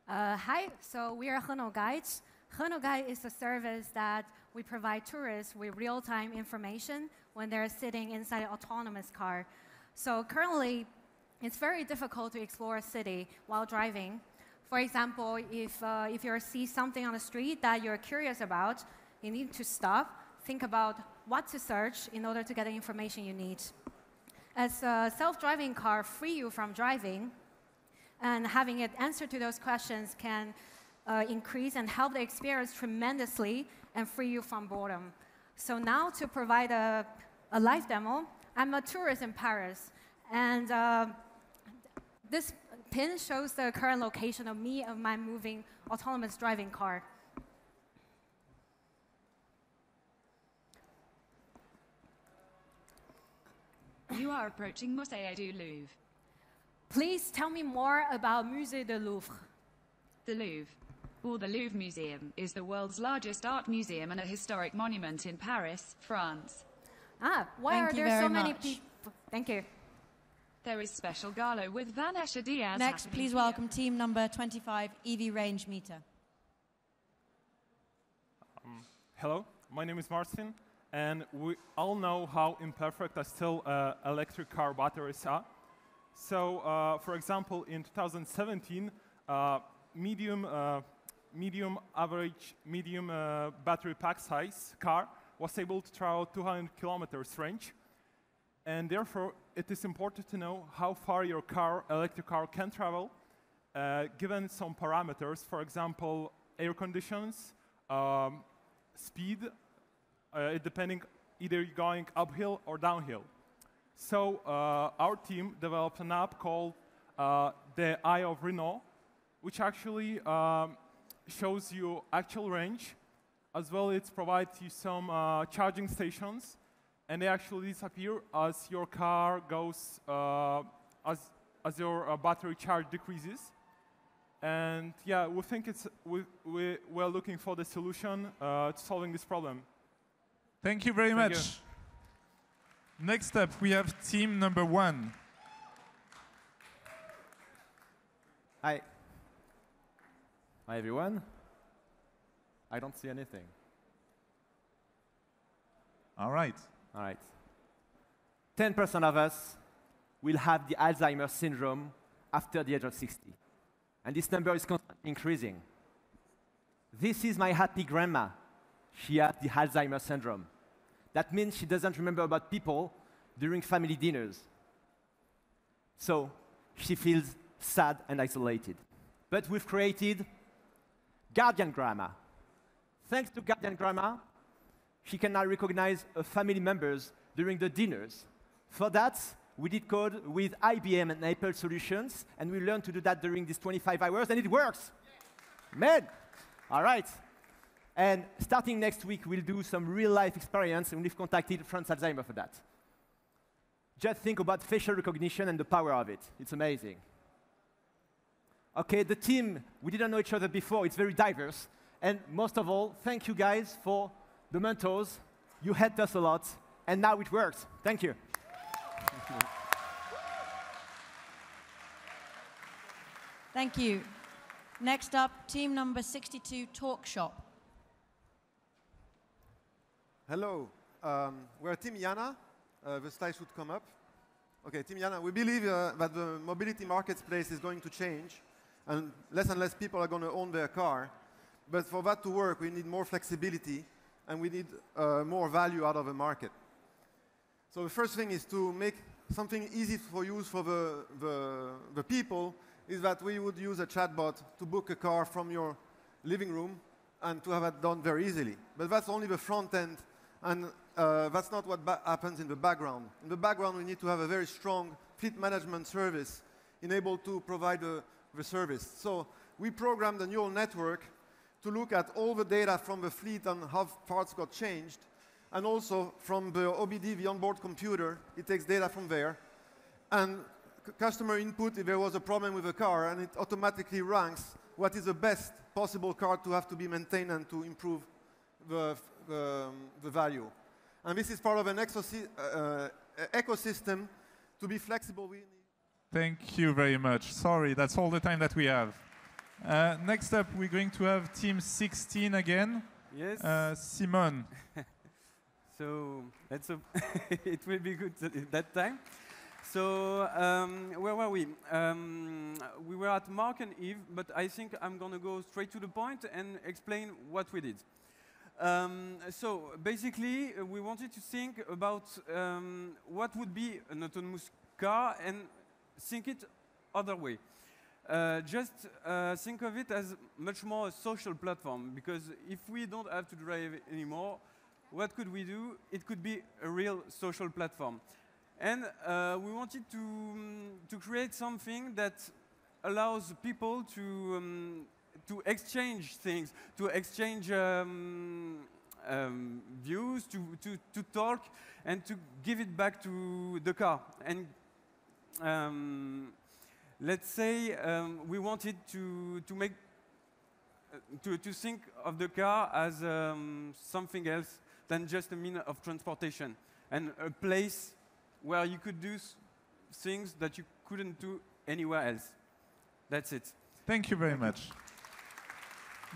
Hi, so we are Renault Guides. Renault Guide is a service that we provide tourists with real-time information when they're sitting inside an autonomous car. So currently, it's very difficult to explore a city while driving. For example, if you see something on the street that you're curious about, you need to stop, think about what to search in order to get the information you need. As a self-driving car free you from driving, and having it answer to those questions can increase and help the experience tremendously and free you from boredom. So now to provide a live demo, I'm a tourist in Paris, and this pin shows the current location of me and my moving autonomous driving car. You are approaching Musée du Louvre. Please tell me more about Musée du Louvre. The Louvre, or the Louvre Museum, is the world's largest art museum and a historic monument in Paris, France. Why are there so many people? Thank you. There is special gala with Vanessa Diaz. Next, please welcome team number 25, EV Range Meter. Hello, my name is Martin, and we all know how imperfect still electric car batteries are. So, for example, in 2017, medium battery pack size car was able to travel 200 kilometers range. And therefore, it is important to know how far your electric car can travel, given some parameters, for example, air conditions, speed, depending either you're going uphill or downhill. So our team developed an app called the Eye of Renault, which actually shows you actual range, as well as provides you some charging stations, and they actually disappear as your car goes, as your battery charge decreases. And yeah, we think we're looking for the solution to solving this problem. Thank you very much. Next up, we have team number 1. Hi. Hi, everyone. I don't see anything. All right. All right. 10% of us will have the Alzheimer's syndrome after the age of 60. And this number is constantly increasing. This is my happy grandma. She has the Alzheimer's syndrome. That means she doesn't remember about people during family dinners. So she feels sad and isolated. But we've created Guardian Grandma. Thanks to Guardian Grandma, she can now recognize her family members during the dinners. For that, we did code with IBM and Apple solutions, and we learned to do that during these 25 hours, and it works. Man, all right. And starting next week, we'll do some real-life experience, and we've contacted France Alzheimer for that. Just think about facial recognition and the power of it. It's amazing. OK, the team, we didn't know each other before. It's very diverse. And most of all, thank you guys for the mentors. You helped us a lot, and now it works. Thank you. Thank you. Next up, team number 62, Talk Shop. Hello. We're Team Yana. The slide should come up. OK, Team Yana, we believe that the mobility marketplace is going to change, and less people are going to own their car. But for that to work, we need more flexibility, and we need more value out of the market. So the first thing is to make something easy for use for the people, is that we would use a chatbot to book a car from your living room and to have it done very easily. But that's only the front end, and that's not what happens in the background. In the background, we need to have a very strong fleet management service enabled to provide the service. So we programmed a neural network to look at all the data from the fleet and how parts got changed, and also from the OBD, the onboard computer. It takes data from there, and customer input if there was a problem with the car, and it automatically ranks what is the best possible car to have to be maintained and to improve the value. And this is part of an ecosystem to be flexible. Thank you very much. Sorry, that's all the time that we have. Next up, we're going to have team 16 again. Yes. Simon. So let's hope it will be good that time. So where were we? We were at Mark and Eve, but I think I'm going to go straight to the point and explain what we did. So basically, we wanted to think about what would be an autonomous car and think it other way. Just think of it as much more a social platform, because if we don't have to drive anymore, what could we do? It could be a real social platform. And we wanted to create something that allows people to exchange things, to exchange views, to talk, and to give it back to the car. And let's say we wanted to make to think of the car as something else than just a means of transportation, and a place where you could do things that you couldn't do anywhere else. That's it. Thank you very much.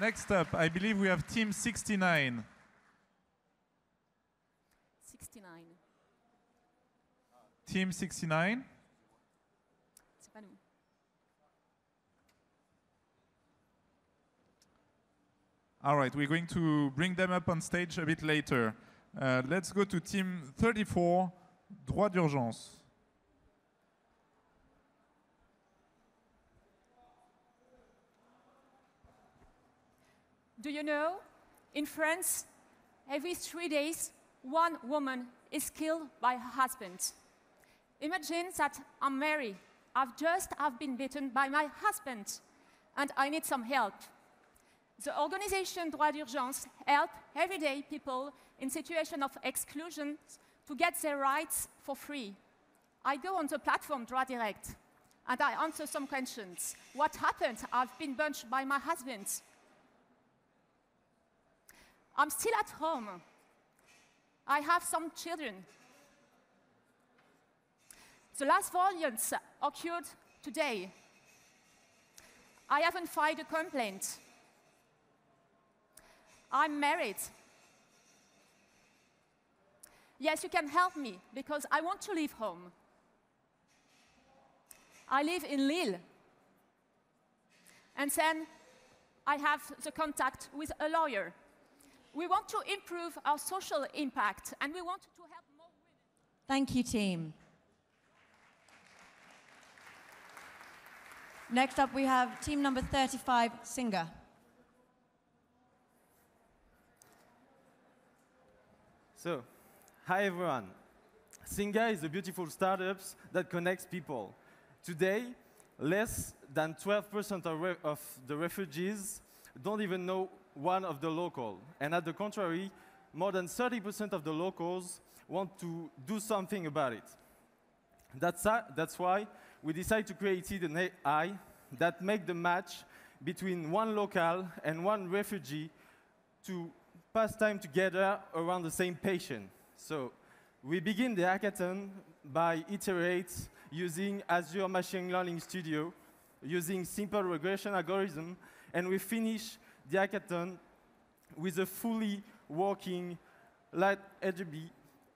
Next up, I believe we have team 69. 69. Team 69. C'est pas nous. All right, we're going to bring them up on stage a bit later. Let's go to team 34, droit d'urgence. Do you know, in France, every 3 days, one woman is killed by her husband. Imagine that I'm married. I've been beaten by my husband, and I need some help. The organization Droit d'Urgence helps everyday people in situations of exclusion to get their rights for free. I go on the platform Droit Direct, and I answer some questions. What happened? I've been punched by my husband. I'm still at home. I have some children. The last violence occurred today. I haven't filed a complaint. I'm married. Yes, you can help me, because I want to leave home. I live in Lille. And then I have the contact with a lawyer. We want to improve our social impact, and we want to help more women. Thank you, team. Next up, we have team number 35, Singer. So, hi everyone. Singa is a beautiful startup that connects people. Today, less than 12% of the refugees don't even know one of the local. And at the contrary, more than 30% of the locals want to do something about it. That's why we decided to create an AI that makes the match between one local and one refugee to pass time together around the same patient. So we begin the hackathon by iterating using Azure Machine Learning Studio, using simple regression algorithm, and we finish the hackathon with a fully working light RGB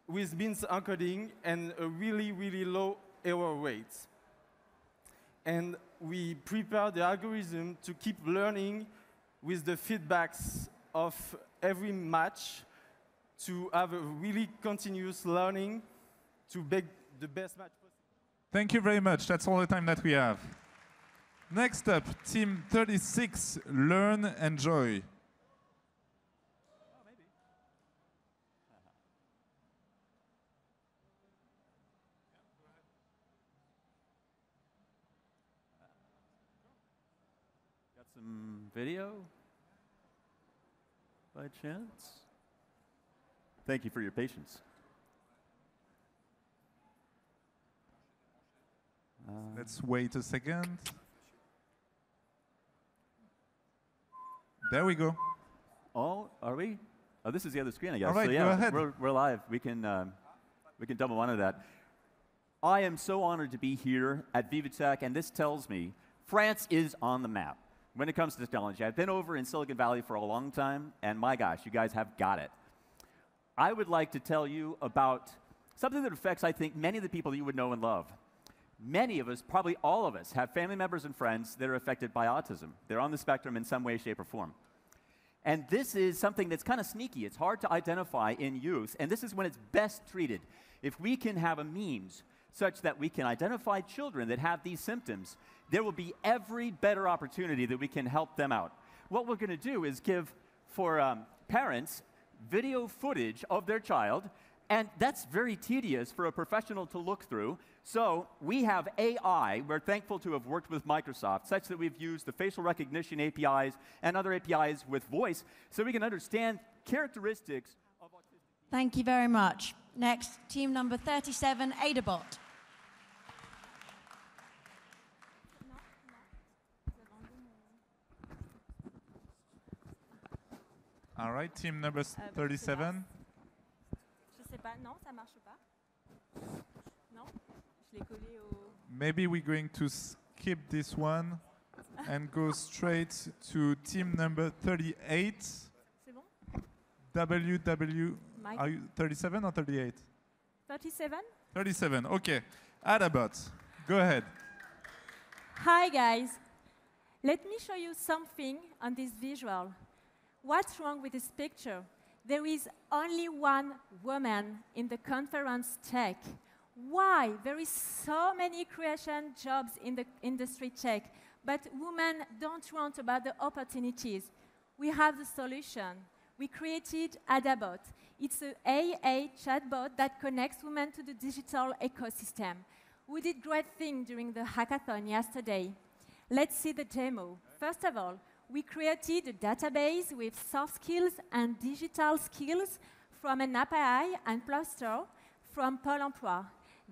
with means encoding and a really, really low error rate. And we prepare the algorithm to keep learning with the feedbacks of every match to have a really continuous learning to make the best match possible. Thank you very much. That's all the time that we have. Next up, team 36, Learn, Enjoy. Got some video by chance? Thank you for your patience. Let's wait a second. There we go. Oh, are we? Oh, this is the other screen, I guess. All right, so yeah, go ahead. We're live. We can double onto that. I am so honored to be here at Vivatech, and this tells me France is on the map when it comes to technology. I've been over in Silicon Valley for a long time, and my gosh, you guys have got it. I would like to tell you about something that affects, I think, many of the people that you would know and love. Many of us, probably all of us, have family members and friends that are affected by autism. They're on the spectrum in some way, shape, or form. And this is something that's kind of sneaky. It's hard to identify in youth, and this is when it's best treated. If we can have a means such that we can identify children that have these symptoms, there will be every better opportunity that we can help them out. What we're going to do is give, for parents, video footage of their child, and that's very tedious for a professional to look through. So we have AI. We're thankful to have worked with Microsoft, such that we've used the facial recognition APIs and other APIs with voice, so we can understand characteristics of autistic. Thank you very much. Next, team number 37, Adabot. All right, team number 37. Je sais pas, non, ça marche pas. Non, je l'ai collé au. Maybe we're going to skip this one and go straight to team number 38. C'est bon? WW. Mike. Are you 37 or 38? 37? 37, okay. Adabot, go ahead. Hi guys, let me show you something on this visual. What's wrong with this picture? There is only one woman in the conference tech. Why? There is so many creation jobs in the industry tech, but women don't want about the opportunities. We have the solution. We created Adabot. It's an AA chatbot that connects women to the digital ecosystem. We did great things during the hackathon yesterday. Let's see the demo. First of all, we created a database with soft skills and digital skills from an API and cluster from Pôle emploi.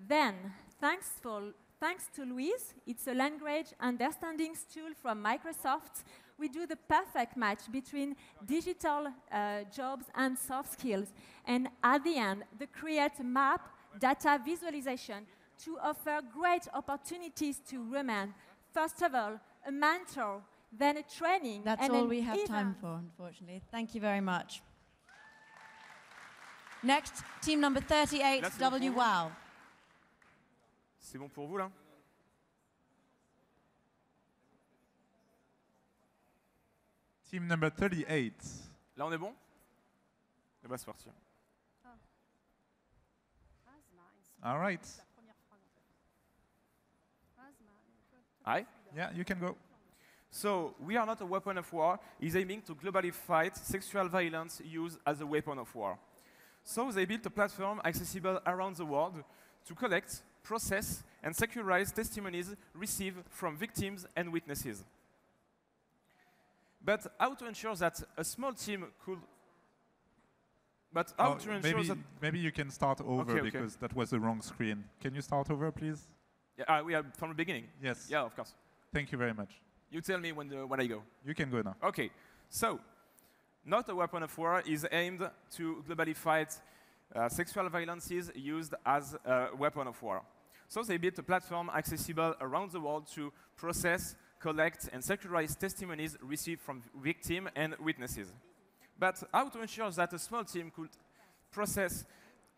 Then, thanks to Louise, it's a language understanding tool from Microsoft, we do the perfect match between digital jobs and soft skills. And at the end, the create map data visualization to offer great opportunities to women. First of all, a mentor, then a training. That's and all an we have event. time for, unfortunately. Thank you very much. Next, team number 38, Là, c'est bon pour vous? WOW. C'est bon pour vous là? Team number 38. Là on est bon? Et bah c'est parti. All right. Hi. Yeah, you can go. So we are not a weapon of war is aiming to globally fight sexual violence used as a weapon of war. So they built a platform accessible around the world to collect, process, and securize testimonies received from victims and witnesses. But how to ensure that a small team could... But how to ensure that... Maybe you can start over Okay. because that was the wrong screen. Can you start over, please? Yeah, we are from the beginning. Yes. Yeah, of course. Thank you very much. You tell me when I go. You can go now. Okay. So, not a weapon of war is aimed to globally fight sexual violences used as a weapon of war. So they built a platform accessible around the world to process, collect, and securize testimonies received from victims and witnesses. But how to ensure that a small team could process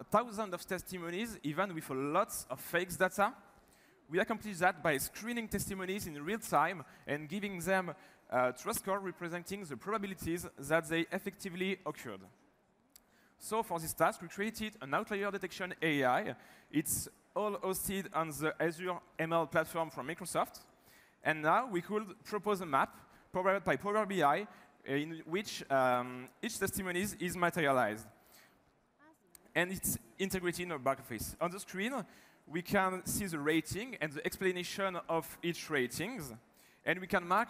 thousands of testimonies, even with lots of fake data? We accomplish that by screening testimonies in real time and giving them a trust score representing the probabilities that they effectively occurred. So for this task, we created an outlier detection AI. It's all hosted on the Azure ML platform from Microsoft. And now we could propose a map powered by Power BI in which each testimony is materialized. And it's integrated in our back office. On the screen, we can see the rating and the explanation of each ratings. And we can mark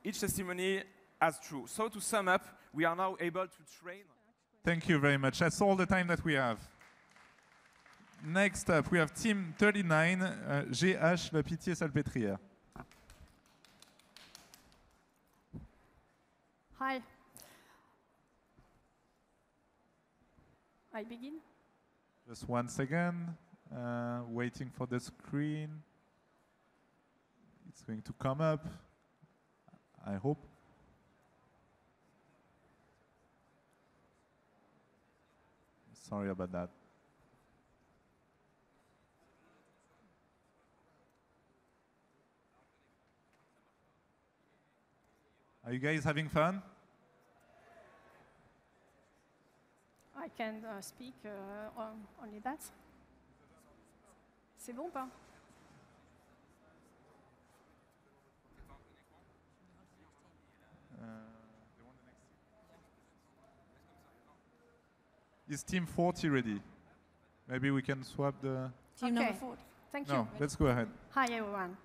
each testimony as true. So to sum up, we are now able to train. Thank you very much. That's all the time that we have. Next up, we have Team 39, GH La Pitié-Salpêtrière. Hi. I begin? Just 1 second. Waiting for the screen. It's going to come up, I hope. Sorry about that. Are you guys having fun? I can speak only that. C'est bon ou pas? Is Team 40 ready? Maybe we can swap the... Team number 40. Thank you. No, let's go ahead. Hi, everyone.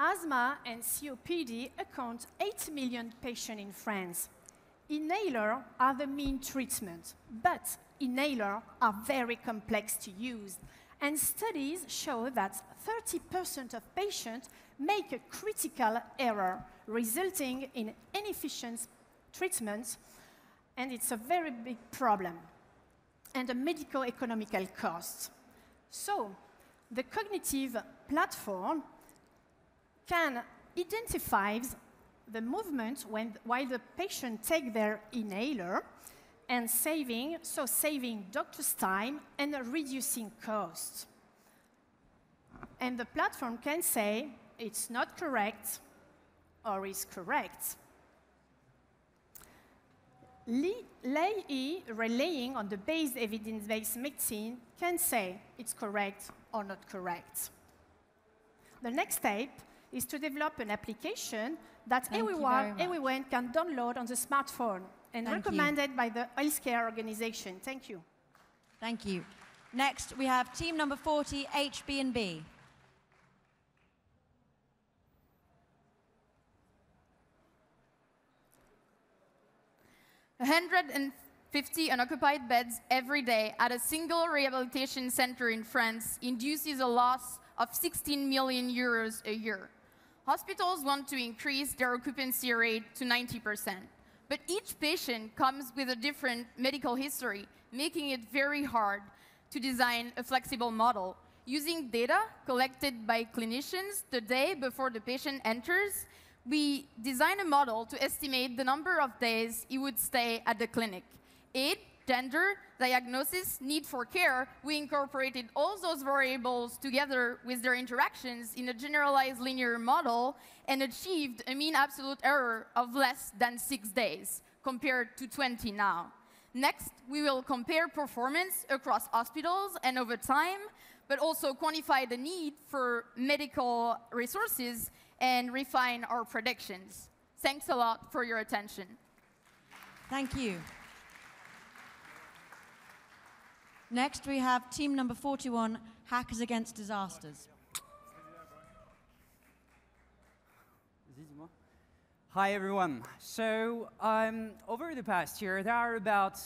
Asthma and COPD account 8 million patients in France. Inhalers are the main treatment, but inhalers are very complex to use. And studies show that 30% of patients make a critical error, resulting in inefficient treatment, and it's a very big problem, and a medical economical cost. So, the cognitive platform can identify the movement while the patient takes their inhaler and saving doctor's time and reducing costs. And the platform can say it's not correct or is correct. LAE, relying on the base evidence-based medicine, can say it's correct or not correct. The next step is to develop an application that everyone can download on the smartphone and recommended by the healthcare organization. Thank you. Thank you. Next, we have team number 40, HB&B. A 150 unoccupied beds every day at a single rehabilitation center in France induces a loss of 16 million euros a year. Hospitals want to increase their occupancy rate to 90%, but each patient comes with a different medical history, making it very hard to design a flexible model. Using data collected by clinicians the day before the patient enters, we design a model to estimate the number of days he would stay at the clinic. Age, gender, diagnosis, need for care, we incorporated all those variables together with their interactions in a generalized linear model and achieved a mean absolute error of less than 6 days, compared to 20 now. Next, we will compare performance across hospitals and over time, but also quantify the need for medical resources and refine our predictions. Thanks a lot for your attention. Thank you. Next, we have team number 41, Hackers Against Disasters. Hi, everyone. So, over the past year, there are about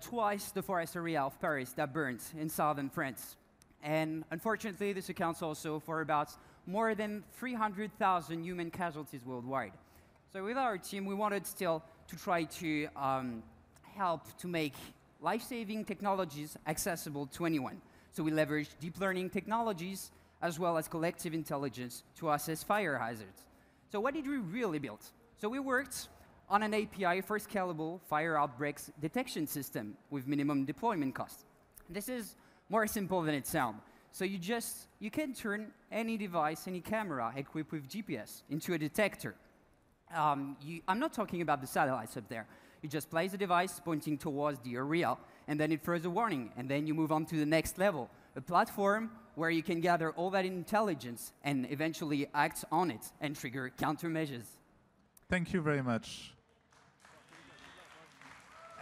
twice the forest area of Paris that burned in southern France. And unfortunately, this accounts also for about more than 300,000 human casualties worldwide. So with our team, we wanted still to try to help to make life-saving technologies accessible to anyone. So we leveraged deep learning technologies as well as collective intelligence to assess fire hazards. So what did we really build? So we worked on an API for scalable fire outbreaks detection system with minimum deployment cost. This is more simple than it sounds. So you can turn any device, any camera equipped with GPS into a detector. I'm not talking about the satellites up there. You just place the device pointing towards the area, and then it throws a warning, and then you move on to the next level, a platform where you can gather all that intelligence and eventually act on it and trigger countermeasures. Thank you very much.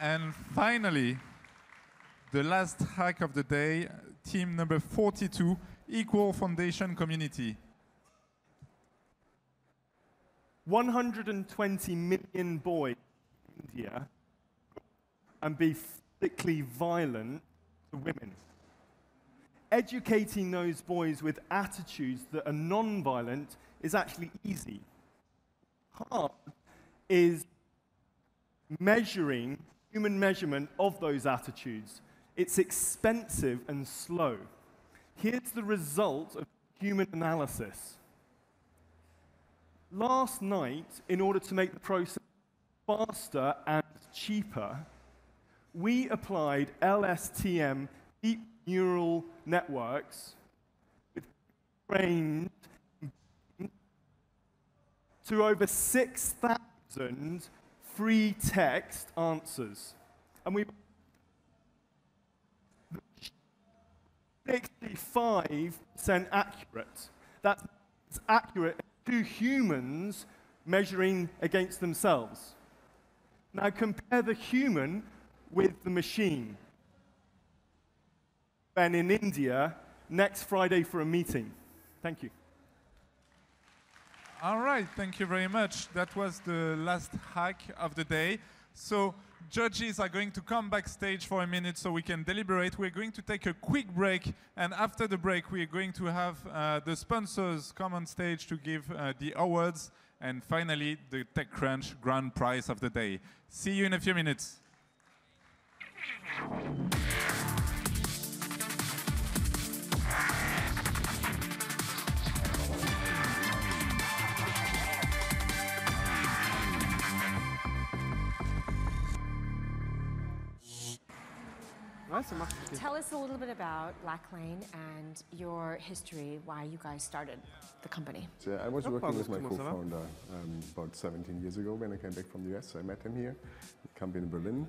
And finally, the last hack of the day, team number 42, Equal Foundation Community. 120 million boys in India and be physically violent to women. Educating those boys with attitudes that are non-violent is actually easy. Hard is measuring, human measurement of those attitudes. It's expensive and slow. Here's the result of human analysis. Last night, in order to make the process faster and cheaper, we applied LSTM, deep neural networks, with trained to over 6,000 free text answers. And we 65% accurate. That's accurate to humans measuring against themselves. Now compare the human with the machine. And in India, next Friday for a meeting. Thank you. All right, thank you very much. That was the last hack of the day. So judges are going to come backstage for a minute so we can deliberate. We're going to take a quick break, and after the break, we're going to have the sponsors come on stage to give the awards, and finally, the TechCrunch grand prize of the day. See you in a few minutes. Tell us a little bit about Blacklane and your history, why you guys started the company. So I was working with my co-founder about 17 years ago when I came back from the US. I met him here, a company in Berlin.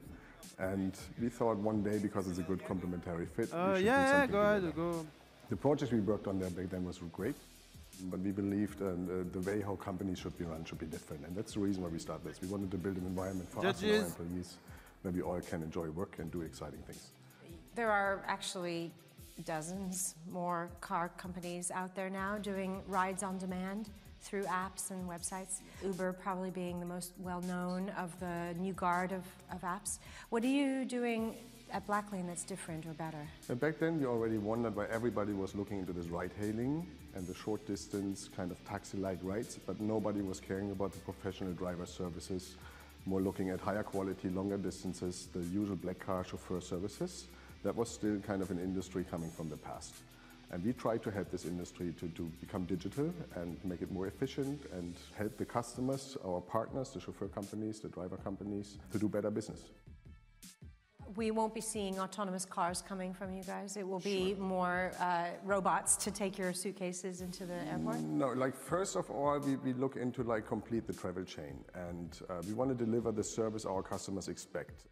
And we thought one day, because it's a good complementary fit, we should do something together. The project we worked on there back then was great, but we believed the way how companies should be run should be different. And that's the reason why we started this. We wanted to build an environment for us and our employees where we all can enjoy work and do exciting things. There are actually dozens more car companies out there now doing rides on demand through apps and websites. Uber probably being the most well-known of the new guard of apps. What are you doing at Blacklane that's different or better? Back then, we already wondered why everybody was looking into this ride-hailing and the short-distance kind of taxi-like rides, but nobody was caring about the professional driver services, more looking at higher quality, longer distances, the usual black car chauffeur services. That was still kind of an industry coming from the past. And we tried to help this industry to become digital and make it more efficient and help the customers, our partners, the chauffeur companies, the driver companies, to do better business. We won't be seeing autonomous cars coming from you guys. It will be more robots to take your suitcases into the airport? No, like first of all, we look into like complete the travel chain, and we want to deliver the service our customers expect.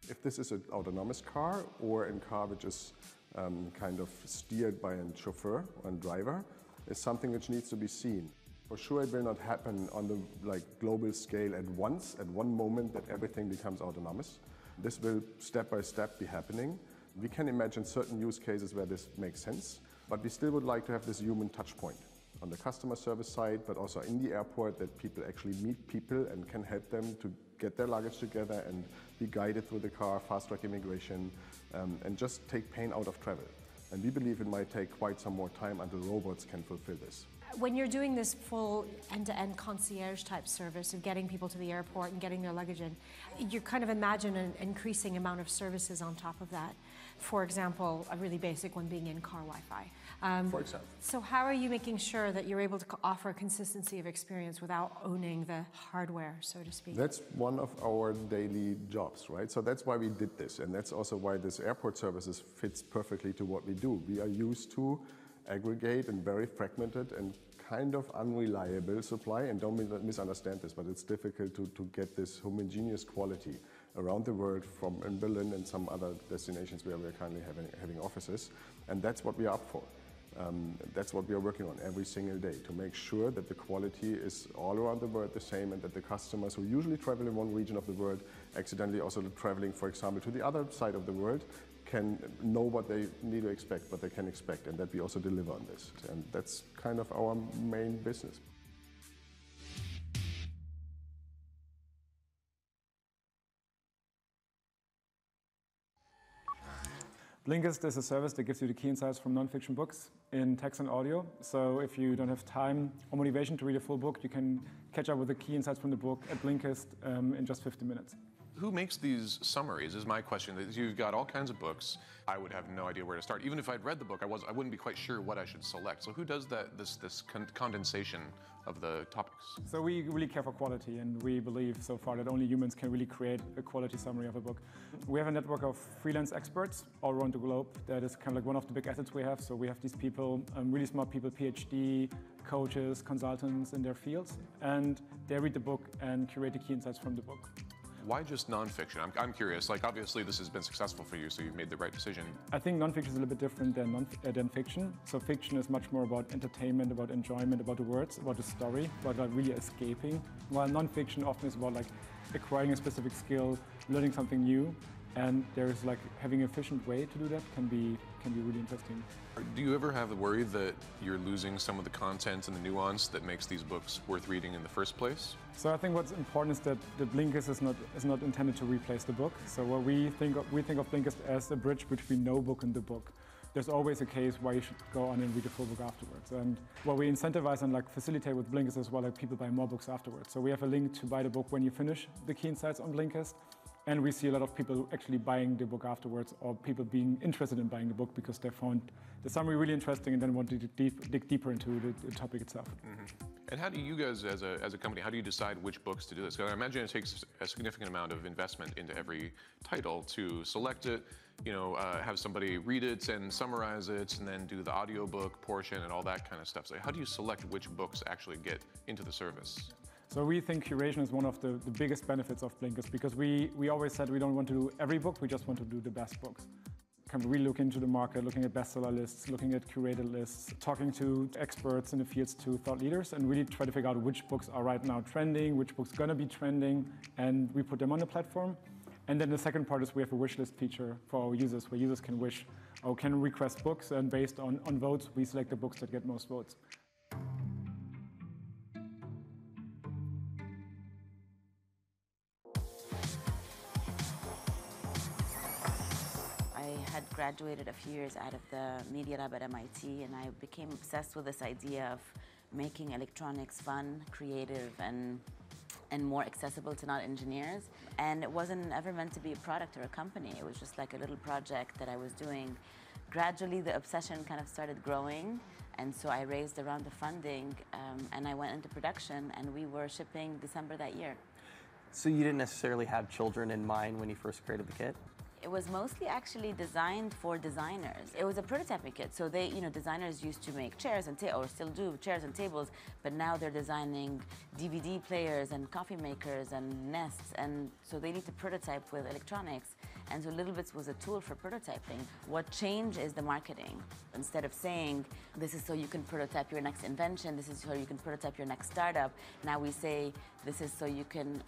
If this is an autonomous car or a car which is kind of steered by a chauffeur and driver, is something which needs to be seen. For sure, it will not happen on the global scale at once, at one moment that everything becomes autonomous. This will step by step be happening. We can imagine certain use cases where this makes sense, but we still would like to have this human touch point on the customer service side, but also in the airport, that people actually meet people and can help them to get their luggage together and be guided through the car, fast-track immigration, and just take pain out of travel. And we believe it might take quite some more time until robots can fulfill this. When you're doing this full end-to-end concierge type service of getting people to the airport and getting their luggage in, you kind of imagine an increasing amount of services on top of that. For example, a really basic one being in-car Wi-Fi. For example. So how are you making sure that you're able to offer consistency of experience without owning the hardware, so to speak? That's one of our daily jobs, right? So that's why we did this, and that's also why this airport services fits perfectly to what we do. We are used to aggregate and very fragmented and kind of unreliable supply, and don't misunderstand this, but it's difficult to get this homogeneous quality around the world, from in Berlin and some other destinations where we're currently having offices, and that's what we are up for. That's what we are working on every single day, to make sure that the quality is all around the world the same, and that the customers who usually travel in one region of the world, accidentally also traveling, for example, to the other side of the world, can know what they need to expect, what they can expect, and that we also deliver on this. And that's kind of our main business. Blinkist is a service that gives you the key insights from non-fiction books in text and audio. So if you don't have time or motivation to read a full book, you can catch up with the key insights from the book at Blinkist in just 50 minutes. Who makes these summaries is my question. You've got all kinds of books. I would have no idea where to start. Even if I'd read the book, I wouldn't be quite sure what I should select. So who does this condensation of the topics? So we really care for quality, and we believe so far that only humans can really create a quality summary of a book. We have a network of freelance experts all around the globe. That is kind of like one of the big assets we have. So we have these people, really smart people, PhD, coaches, consultants in their fields, and they read the book and curate the key insights from the book. Why just nonfiction? I'm curious. Like, obviously, this has been successful for you, so you've made the right decision. I think nonfiction is a little bit different than fiction. So fiction is much more about entertainment, about enjoyment, about the words, about the story, about like really escaping. While nonfiction often is about like acquiring a specific skill, learning something new, and there's like having an efficient way to do that can be really interesting. Do you ever have the worry that you're losing some of the content and the nuance that makes these books worth reading in the first place? So I think what's important is that the Blinkist is not intended to replace the book. So what we think of Blinkist as a bridge between no book and the book. There's always a case why you should go on and read a full book afterwards. And what we incentivize and like facilitate with Blinkist as well, like people buy more books afterwards. So we have a link to buy the book when you finish the key insights on Blinkist. And we see a lot of people actually buying the book afterwards, or people being interested in buying the book because they found the summary really interesting and then want to dig deeper into the topic itself. Mm-hmm. And how do you guys, as a company, how do you decide which books to do this? Because I imagine it takes a significant amount of investment into every title to select it, have somebody read it and summarize it, and then do the audiobook portion and all that kind of stuff. So how do you select which books actually get into the service? So we think curation is one of the biggest benefits of Blinkist, because we always said we don't want to do every book, we just want to do the best books. Can really look into the market, looking at bestseller lists, looking at curated lists, talking to experts in the fields, to thought leaders, and really try to figure out which books are right now trending, which books are going to be trending, and we put them on the platform. And then the second part is we have a wish list feature for our users, where users can wish or can request books, and based on votes, we select the books that get most votes. Graduated a few years out of the Media Lab at MIT, and I became obsessed with this idea of making electronics fun, creative, and more accessible to non-engineers. And it wasn't ever meant to be a product or a company. It was just like a little project that I was doing. Gradually, the obsession kind of started growing, and so I raised a round of funding, and I went into production, and we were shipping December that year. So you didn't necessarily have children in mind when you first created the kit? It was mostly actually designed for designers. It was a prototyping kit, so they, designers used to make chairs and or still do chairs and tables, but now they're designing DVD players and coffee makers and nests, and so they need to prototype with electronics. And so Littlebits was a tool for prototyping. What changed is the marketing. Instead of saying, this is so you can prototype your next invention, this is so you can prototype your next startup, now we say, this is so you can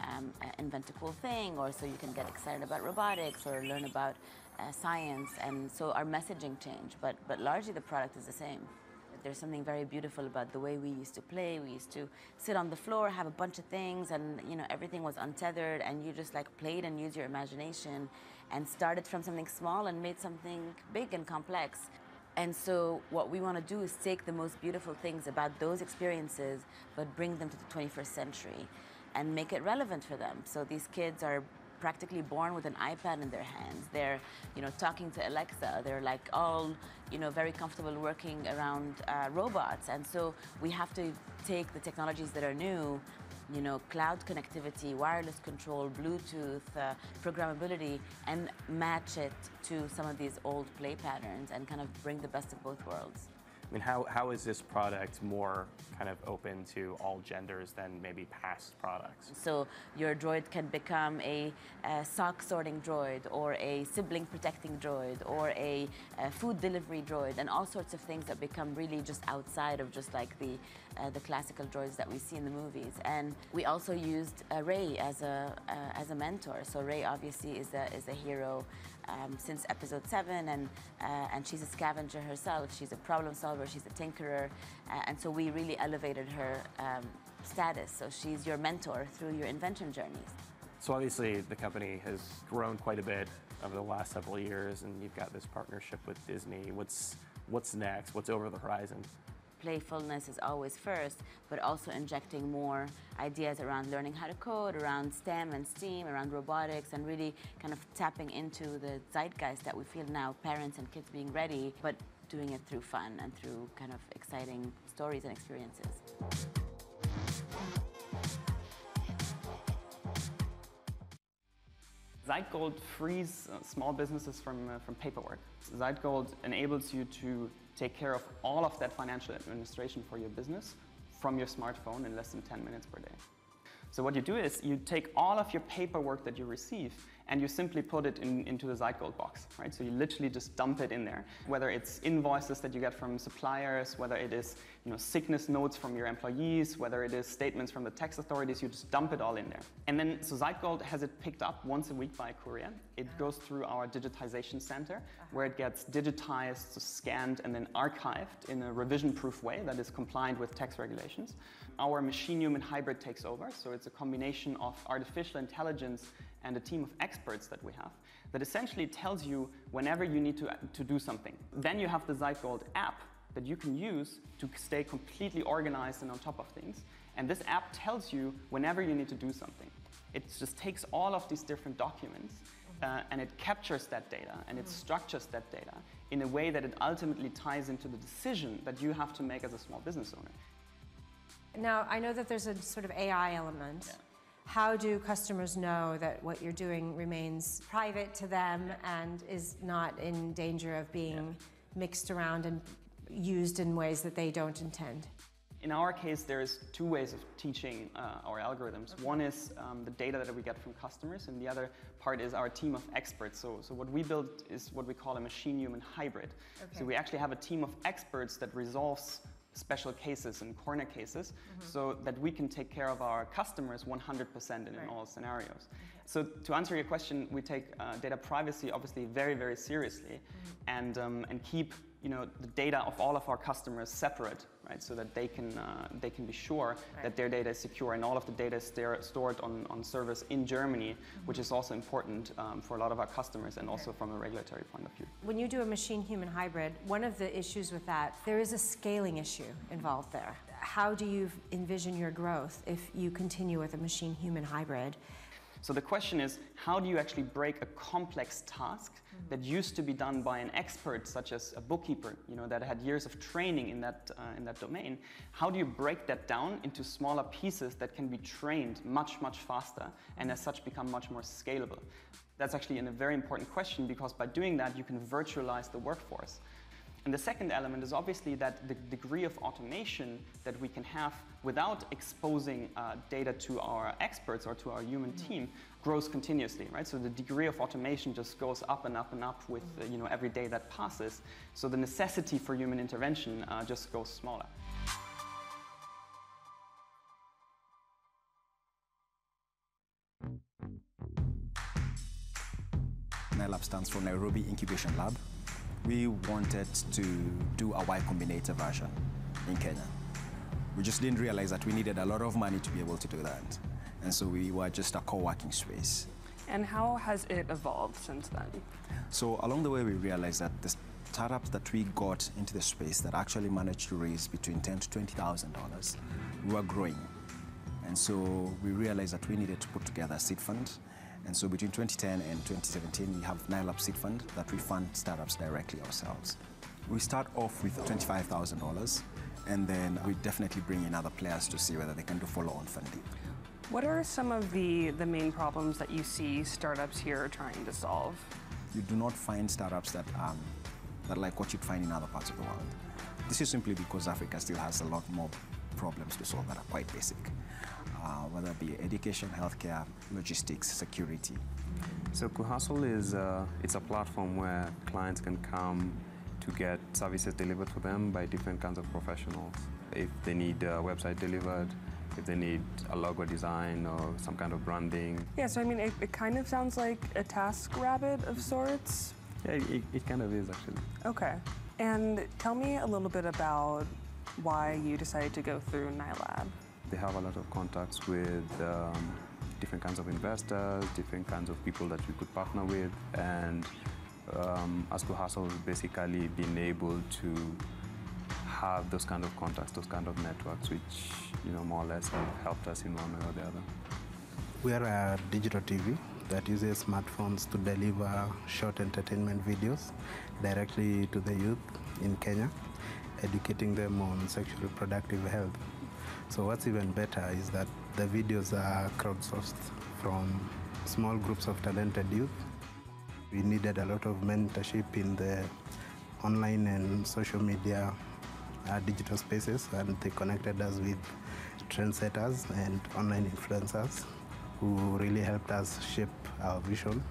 invent a cool thing, or so you can get excited about robotics, or learn about science. And so our messaging changed, but largely the product is the same. There's something very beautiful about the way we used to play. We used to sit on the floor, have a bunch of things, and everything was untethered, and you just played and used your imagination and started from something small and made something big and complex. And so what we want to do is take the most beautiful things about those experiences, but bring them to the 21st century and make it relevant for them. So these kids are practically born with an iPad in their hands. They're, talking to Alexa. They're all, very comfortable working around robots. And so we have to take the technologies that are new, cloud connectivity, wireless control, Bluetooth, programmability, and match it to some of these old play patterns and kind of bring the best of both worlds. I mean, how is this product more kind of open to all genders than maybe past products? So your droid can become a sock sorting droid, or a sibling protecting droid, or a food delivery droid, and all sorts of things that become really just outside of just the classical droids that we see in the movies. And we also used Rey as a mentor. So Rey obviously is a hero since episode 7, and she's a scavenger herself. She's a problem solver, she's a tinkerer, and so we really elevated her status. So she's your mentor through your invention journeys. So obviously the company has grown quite a bit over the last several years, and you've got this partnership with Disney. What's next? What's over the horizon? Playfulness is always first, but also injecting more ideas around learning how to code, around STEM and STEAM, around robotics, and really kind of tapping into the zeitgeist that we feel now, parents and kids being ready, but doing it through fun and through kind of exciting stories and experiences. Zeitgold frees small businesses from paperwork. Zeitgold enables you to take care of all of that financial administration for your business from your smartphone in less than 10 minutes per day. So what you do is you take all of your paperwork that you receive and you simply put it into the Zeitgold box, right? So you literally just dump it in there. Whether it's invoices that you get from suppliers, whether it is sickness notes from your employees, whether it is statements from the tax authorities, you just dump it all in there. And then, so Zeitgold has it picked up once a week by courier. It goes through our digitization center, where it gets digitized, scanned, and then archived in a revision-proof way that is compliant with tax regulations. Our machine-human hybrid takes over, so it's a combination of artificial intelligence and a team of experts that we have that essentially tells you whenever you need to do something. Then you have the Zeitgold app that you can use to stay completely organized and on top of things. And this app tells you whenever you need to do something. It just takes all of these different documents and it captures that data and it structures that data in a way that it ultimately ties into the decision that you have to make as a small business owner. Now, I know that there's a sort of AI element. Yeah. How do customers know that what you're doing remains private to them and is not in danger of being mixed around and used in ways that they don't intend? In our case, there's two ways of teaching our algorithms. Okay. One is the data that we get from customers, and the other part is our team of experts. So what we build is what we call a machine-human hybrid. Okay. So we actually have a team of experts that resolves special cases and corner cases so that we can take care of our customers 100% in all scenarios. Okay. So to answer your question, we take data privacy obviously very, very seriously and keep the data of all of our customers separate, right? So that they can be sure that their data is secure, and all of the data is stored on servers in Germany, which is also important for a lot of our customers and also from a regulatory point of view. When you do a machine-human hybrid, one of the issues with that, there is a scaling issue involved there. How do you envision your growth if you continue with a machine-human hybrid? So the question is, how do you actually break a complex task that used to be done by an expert, such as a bookkeeper, that had years of training in that domain? How do you break that down into smaller pieces that can be trained much, much faster and as such become much more scalable? That's actually a very important question, because by doing that, you can virtualize the workforce. And the second element is obviously that the degree of automation that we can have without exposing data to our experts or to our human team grows continuously, right? So the degree of automation just goes up and up and up with every day that passes. So the necessity for human intervention just goes smaller. NILAB stands for Nairobi Incubation Lab. We wanted to do a Y Combinator version in Kenya. We just didn't realize that we needed a lot of money to be able to do that. And so we were just a co-working space. And how has it evolved since then? So along the way, we realized that the startups that we got into the space that actually managed to raise between $10,000 to $20,000, we were growing. And so we realized that we needed to put together a seed fund. And so between 2010 and 2017, we have NILAB Seed Fund that we fund startups directly ourselves. We start off with $25,000, and then we definitely bring in other players to see whether they can do follow-on funding. What are some of the main problems that you see startups here trying to solve? You do not find startups that like what you'd find in other parts of the world. This is simply because Africa still has a lot more problems to solve that are quite basic, whether it be education, healthcare, logistics, security. So Kuhustle is it's a platform where clients can come to get services delivered for them by different kinds of professionals. If they need a website delivered, if they need a logo design or some kind of branding. Yeah, so I mean, it kind of sounds like a TaskRabbit of sorts. Yeah, it kind of is actually. Okay, and tell me a little bit about why you decided to go through NILAB. They have a lot of contacts with different kinds of investors, different kinds of people that you could partner with, and as Kuhustle, basically being able to have those kind of contacts, those kind of networks, which more or less have helped us in one way or the other. We are a digital TV that uses smartphones to deliver short entertainment videos directly to the youth in Kenya, educating them on sexual reproductive health. So what's even better is that the videos are crowdsourced from small groups of talented youth. We needed a lot of mentorship in the online and social media digital spaces, and they connected us with trendsetters and online influencers who really helped us shape our vision.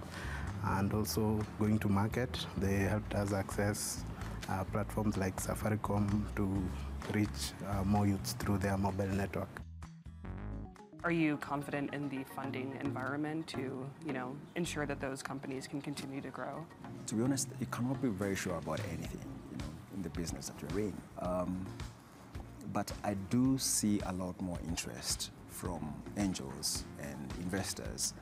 And also going to market, they helped us access platforms like Safaricom to reach more youths through their mobile network. Are you confident in the funding environment to, ensure that those companies can continue to grow? To be honest, you cannot be very sure about anything, in the business that you're in. But I do see a lot more interest from angels and investors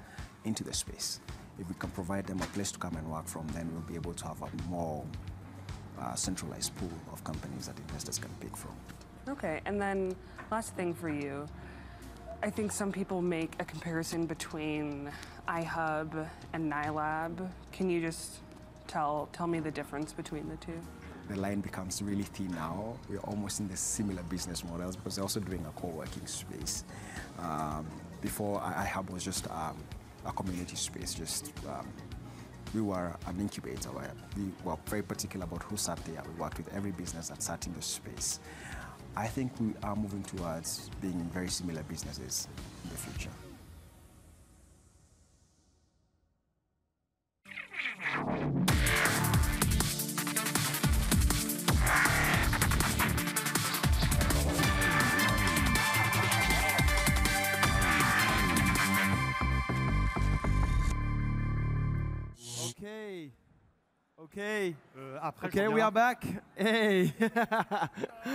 into the space. If we can provide them a place to come and work from, then we'll be able to have a more centralized pool of companies that investors can pick from. Okay, and then last thing for you. I think some people make a comparison between iHub and NILAB. Can you just tell me the difference between the two? The line becomes really thin now. We're almost in the similar business models because they're also doing a co-working space. Before, iHub was just a community space. We were an incubator where we were very particular about who sat there. We worked with every business that sat in the space. I think we are moving towards being very similar businesses in the future. Okay, we are back. Hey,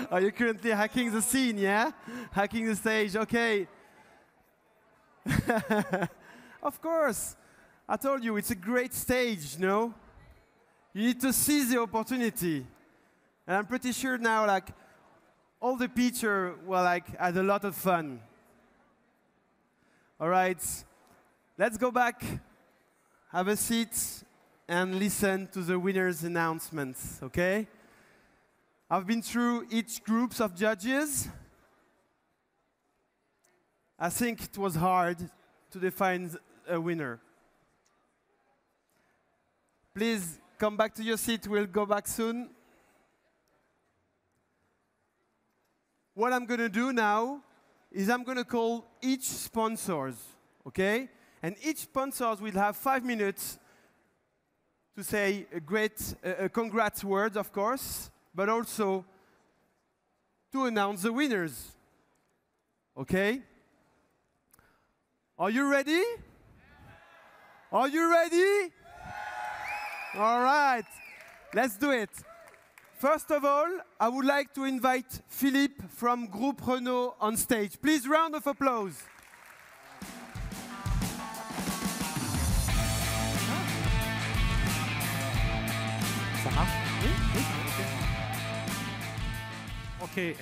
are you currently hacking the scene, yeah? Hacking the stage, okay. Of course, I told you, it's a great stage, no? You need to seize the opportunity. And I'm pretty sure now, all the pitchers were had a lot of fun. All right, let's go back, have a seat, and listen to the winners' announcements, okay? I've been through each group of judges. I think it was hard to define a winner. Please come back to your seat, we'll go back soon. what I'm going to do now is I'm going to call each sponsors, okay? And each sponsors will have 5 minutes to say a great congrats words, of course, but also to announce the winners. Okay? Are you ready? Are you ready? All right, let's do it. First of all, I would like to invite Philippe from Groupe Renault on stage. Please, round of applause. Ça marche? Oui, okay.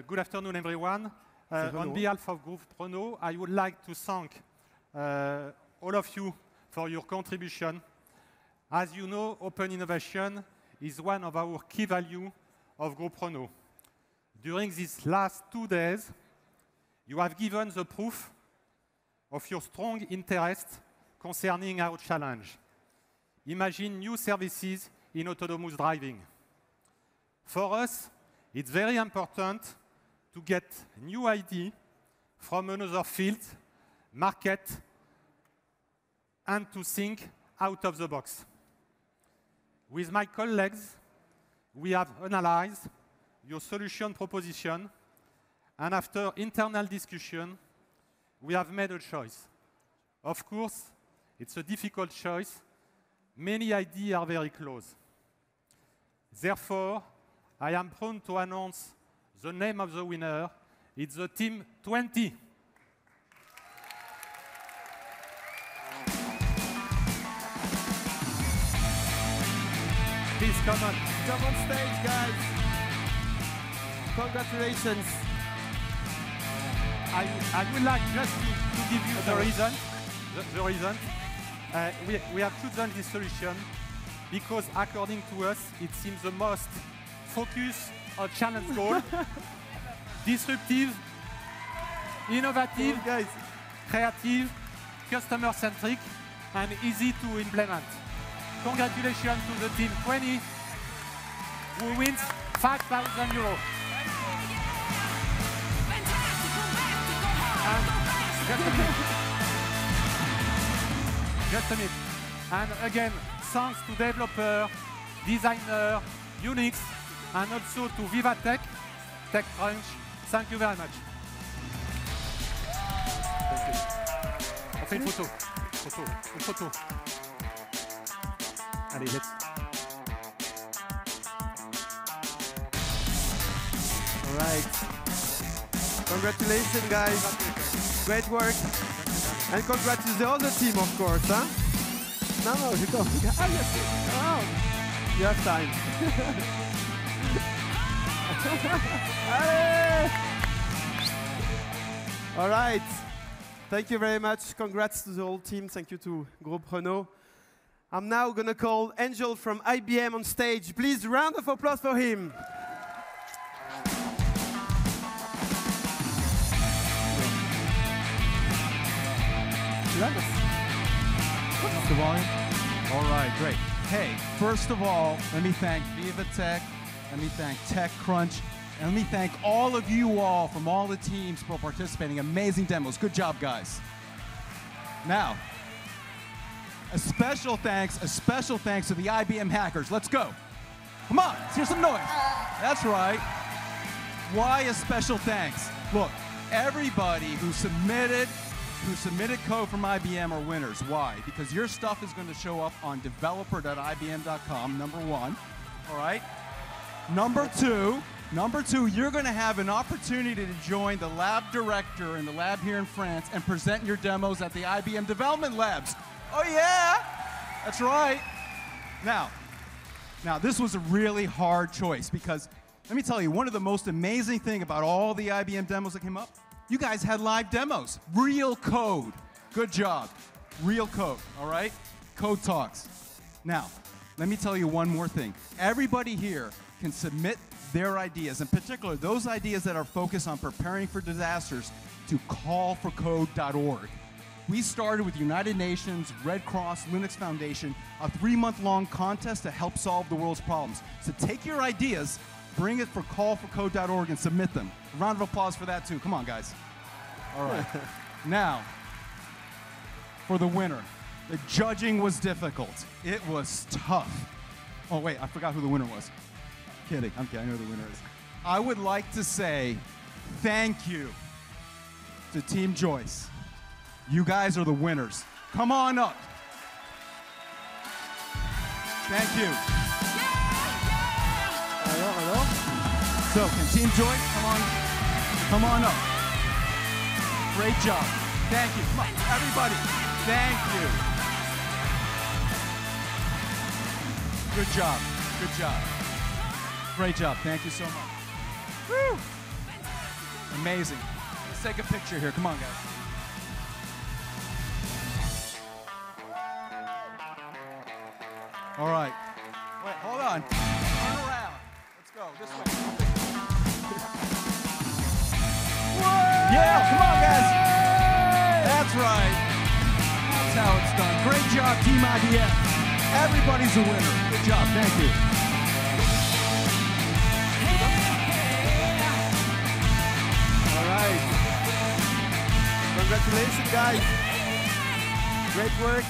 Good afternoon, everyone. On behalf of Groupe Renault, I would like to thank all of you for your contribution. As you know, open innovation is one of our key values of Groupe Renault. During these last 2 days, you have given the proof of your strong interest concerning our challenge. Imagine new services in autonomous driving. For us, it's very important to get new ideas from another field, market, and to think out of the box. With my colleagues, we have analyzed your solution proposition, and after internal discussion, we have made a choice. Of course, it's a difficult choice. Many ideas are very close. Therefore, I am proud to announce the name of the winner. It's the Team 20. Please come on. Come on stage, guys. Congratulations. I would like just to give you the reason. The reason. We have chosen this solution because, according to us, it seems the most focused on challenge goal, disruptive, innovative, creative, customer-centric, and easy to implement. Congratulations to the Team 20, who wins €5,000. Just a minute. And again, thanks to developer, designer, Unix, and also to Vivatech, TechCrunch. Thank you very much. On fait une photo. Une photo. Allez, let's. All right. Congratulations, guys. Great work. And congrats to the other team, of course, huh? No, you go. Ah, yes. Oh, you have time. All right. Thank you very much. Congrats to the whole team. Thank you to Groupe Renault. I'm now going to call Angel from IBM on stage. Please, round of applause for him. What's the volume? All right, great. Hey, first of all, let me thank Vivatech, let me thank TechCrunch, and let me thank all of you all from all the teams for participating. Amazing demos. Good job, guys. Now, a special thanks to the IBM hackers. Let's go. Come on, let's hear some noise. That's right. Why a special thanks? Look, everybody who submitted code from IBM are winners. Why? Because your stuff is going to show up on developer.ibm.com, number one. All right? Number two, you're going to have an opportunity to join the lab director in the lab here in France and present your demos at the IBM Development Labs. Oh, yeah? That's right. Now, this was a really hard choice because, let me tell you, one of the most amazing things about all the IBM demos that came up, you guys had live demos, real code. Good job. Real code, all right? Code talks. Now, let me tell you one more thing. Everybody here can submit their ideas, in particular, those ideas that are focused on preparing for disasters, to callforcode.org. We started with United Nations, Red Cross, Linux Foundation, a 3-month-long contest to help solve the world's problems. So take your ideas bring it for callforcode.org and submit them. A round of applause for that too. Come on, guys. All right. Now, for the winner. The judging was difficult. It was tough. Oh, wait, I forgot who the winner was. Kidding. I'm kidding. I know who the winner is. I would like to say thank you to Team Joyce. You guys are the winners. Come on up. Thank you. Alors. So, can Team Joyce come on up? Great job. Thank you. Come on, everybody. Thank you. Good job. Good job. Great job. Thank you so much. Woo! Amazing. Let's take a picture here. Come on, guys. All right. Wait, hold on. Turn around. Let's go. This way. Yeah, come on, guys. That's right. That's how it's done. Great job, Team IDF. Everybody's a winner. Good job. Thank you. All right. Congratulations, guys. Great work.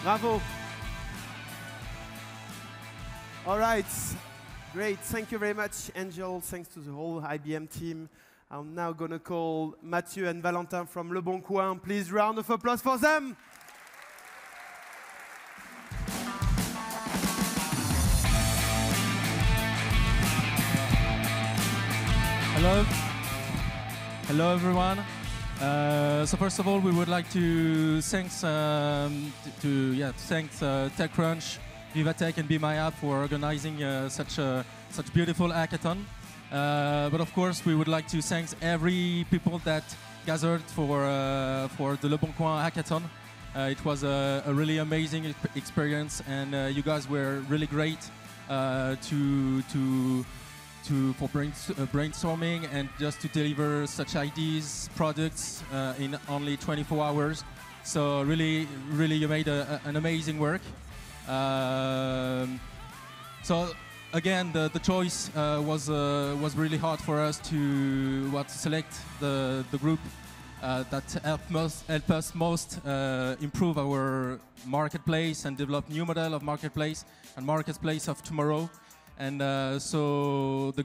Bravo. All right. Great. Thank you very much, Angel. Thanks to the whole IBM team. I'm now going to call Mathieu and Valentin from Le Bon Coin. Please, round of applause for them. Hello. Hello, everyone. So first of all, we would like to thank TechCrunch, Vivatech, and Be My App for organizing such beautiful hackathon. But of course, we would like to thank every people that gathered for the Le Bon Coin hackathon. It was a really amazing experience, and you guys were really great for brainstorming and just to deliver such ideas, products in only 24 hours. So really you made an amazing work. So again, the choice was really hard for us to select the group that help us most improve our marketplace and develop new model of marketplace and marketplace of tomorrow. And so the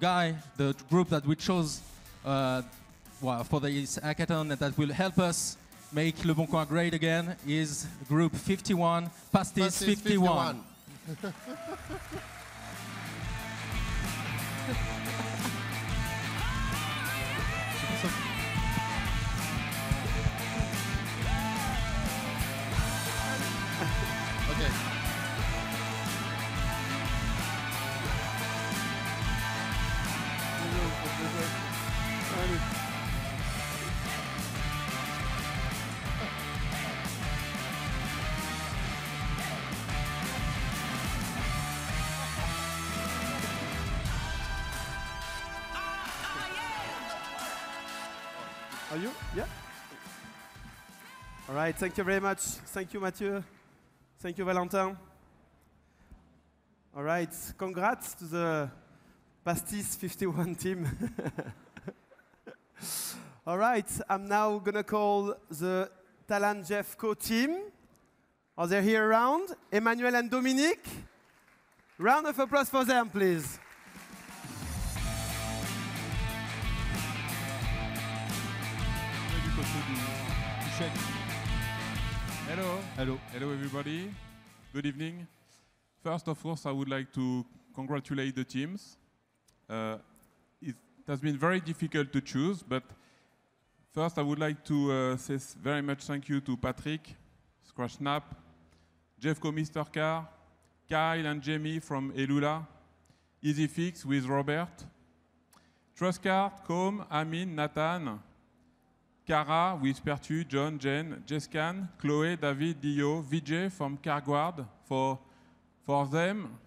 group that we chose for this hackathon that will help us make Le Bon Coin great again is group 51, Pastis 51. Okay. Are you? Yeah? All right, thank you very much. Thank you, Mathieu. Thank you, Valentin. All right, congrats to the Pastis 51 team. All right, I'm now going to call the Talent Jeff co-team. Are they here around? Emmanuel and Dominique. Round of applause for them, please. Hello. Hello. Hello, everybody. Good evening. First, of course, I would like to congratulate the teams. It has been very difficult to choose, but first, I would like to say very much thank you to Patrick, ScratchSnap, Jeffco Mr. Car, Kyle and Jamie from Elula, EasyFix with Robert, Trustcard, Com, Amin, Nathan, Cara with Pertu, John, Jen, Jescan, Chloe, David, Dio, Vijay from CarGuard. For them,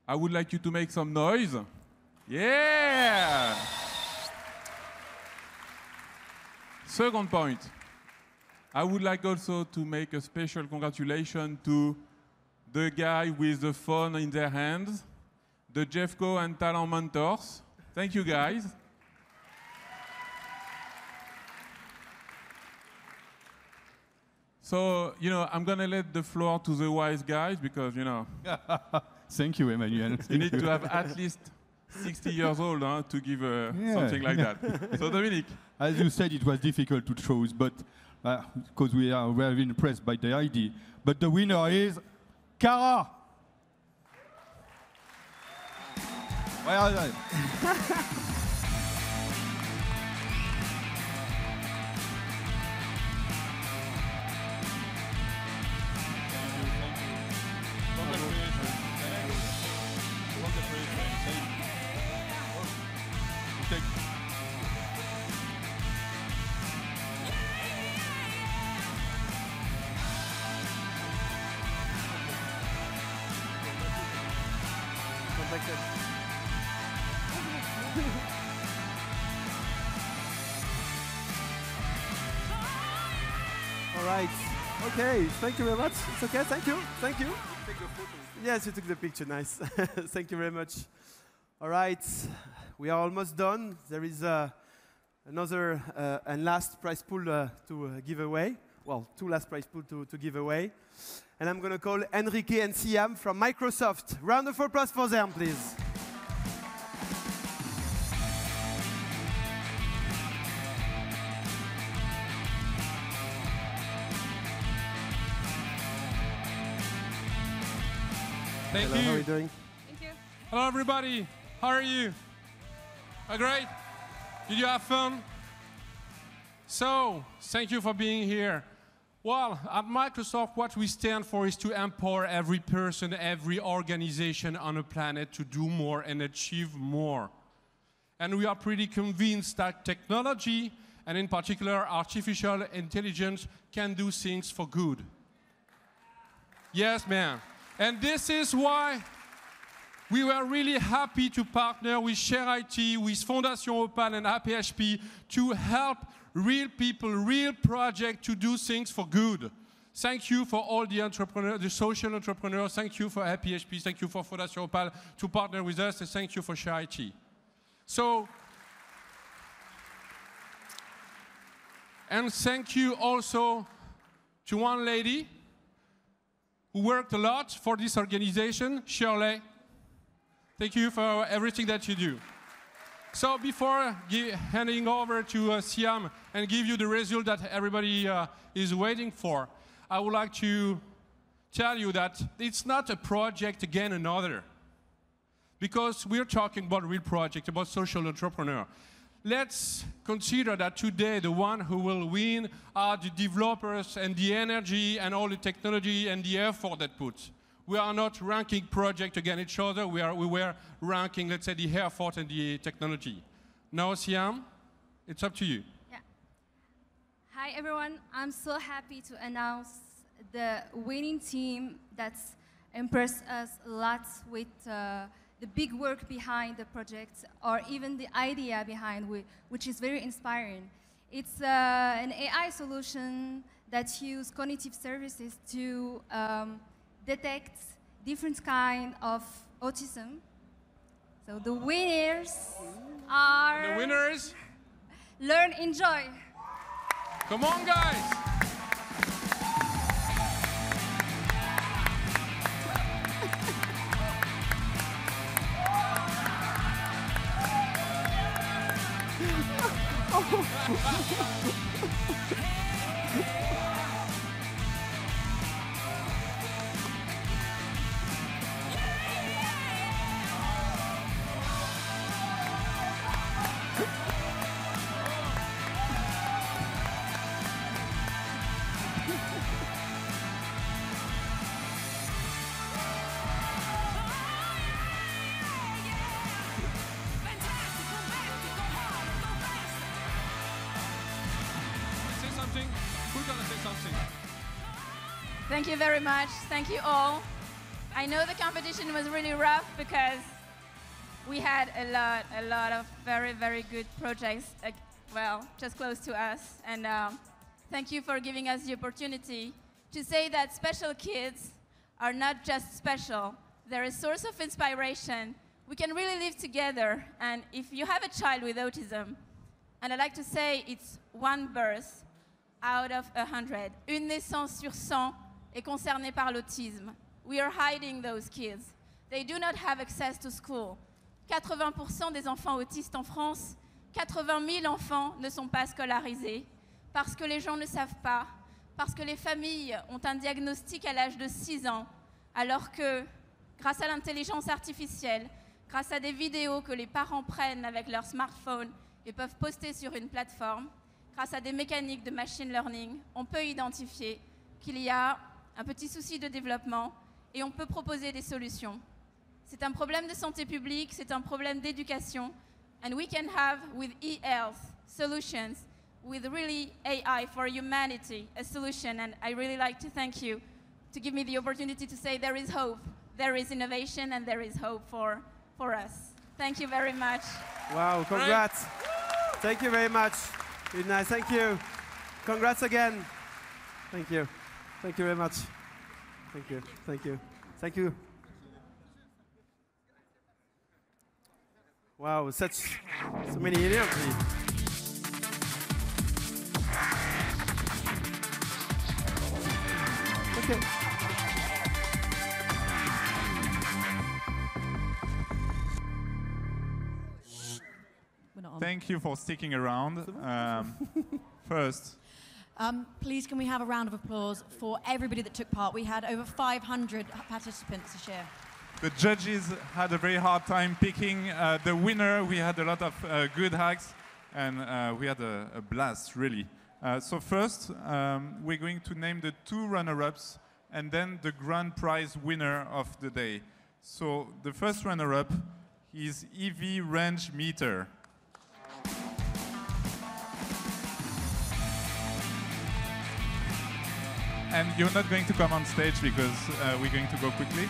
I would like you to make some noise. Yeah! Second point, I would like also to make a special congratulations to the guy with the phone in their hands, the Jeffco and Talent Mentors. Thank you, guys. So, I'm going to let the floor to the wise guys because, Thank you, Emmanuel. you need to have at least 60 years old to give something like that. So, Dominique. As you said, it was difficult to choose, but because we are very impressed by the idea. But the winner is Cara. Where are they? All right. Okay. Thank you very much. It's okay. Thank you. Thank you. Take the photo. Yes, you took the picture. Nice. Thank you very much. All right. We are almost done. There is another and last prize pool to give away. Well, two last prize pool to give away. And I'm going to call Enrique and Siam from Microsoft. Round of applause for them, please. Thank Hello, you. how are you doing? Thank you. Hello, everybody. How are you? Great. Did you have fun? So, thank you for being here. Well, at Microsoft, what we stand for is to empower every person, every organization on the planet to do more and achieve more. And we are pretty convinced that technology, and in particular artificial intelligence, can do things for good. Yes, man. And this is why we were really happy to partner with Share IT, with Fondation Opal and APHP to help real people, real projects to do things for good. Thank you for all the entrepreneurs, the social entrepreneurs. Thank you for APHP. Thank you for Fondation Opal to partner with us. And thank you for Share IT. So, and thank you also to one lady who worked a lot for this organization, Shirley. Thank you for everything that you do. So before handing over to Siam and give you the result that everybody is waiting for, I would like to tell you that it's not a project again another. Because we're talking about a real project, about social entrepreneur. Let's consider that today the one who will win are the developers and the energy and all the technology and the effort that puts. We are not ranking projects against each other. We were ranking, let's say, the effort and the technology. Now, Siam, it's up to you. Yeah. Hi, everyone. I'm so happy to announce the winning team that's impressed us a lot with the big work behind the project, or even the idea behind which is very inspiring. It's an AI solution that uses cognitive services to detect different kind of autism. So the winners are... The winners? Learn, enjoy. Come on, guys. Thank you very much. Thank you all. I know the competition was really rough because we had a lot of very, very good projects, well, just close to us. And thank you for giving us the opportunity to say that special kids are not just special. They're a source of inspiration we can really live together. And if you have a child with autism, and I like to say it's one birth out of 100, une naissance sur 100 est concernée par l'autisme. We are hiding those kids. They do not have access to school. 80% des enfants autistes en France, 80 000 enfants ne sont pas scolarisés parce que les gens ne savent pas, parce que les familles ont un diagnostic à l'âge de 6 ans, alors que, grâce à l'intelligence artificielle, grâce à des vidéos que les parents prennent avec leur smartphone et peuvent poster sur une plateforme, grâce à des mécaniques de machine learning, on peut identifier qu'il y a un petit souci de développement et on peut proposer des solutions. C'est un problème de santé publique, c'est un problème d'éducation, and we can have with e-health solutions, with really AI for humanity, a solution, and I really like to thank you to give me the opportunity to say there is hope, there is innovation, and there is hope for us. Thank you very much. Wow, congrats. Thank you very much. Really nice, thank you. Congrats again. Thank you. Thank you very much. Thank you, thank you, thank you. Wow, so many energy. Okay. Thank you for sticking around. First. Please, can we have a round of applause for everybody that took part? We had over 500 participants this year. The judges had a very hard time picking the winner. We had a lot of good hacks, and we had a blast, really. So first, we're going to name the 2 runner-ups, and then the grand prize winner of the day. So the first runner-up is EV Range Meter. And you're not going to come on stage because we're going to go quickly.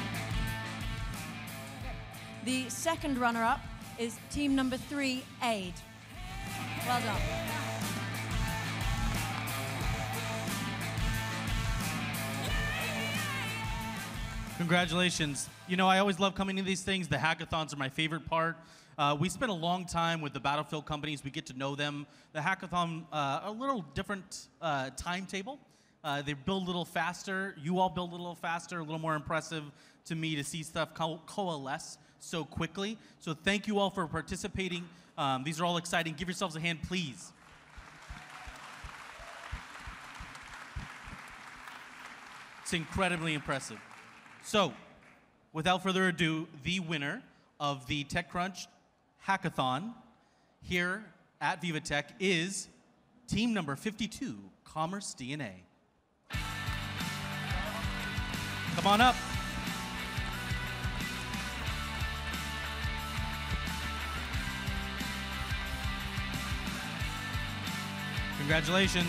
The second runner-up is team number 3, AID. Well done. Congratulations. You know, I always love coming to these things. The hackathons are my favorite part. We spend a long time with the Battlefield companies. We get to know them. The hackathon, a little different timetable. They build a little faster. You all build a little faster, a little more impressive to me to see stuff coalesce so quickly. So thank you all for participating. These are all exciting. Give yourselves a hand, please. It's incredibly impressive. So, without further ado, the winner of the TechCrunch Hackathon here at Vivatech is team number 52, Commerce DNA. Come on up. Congratulations.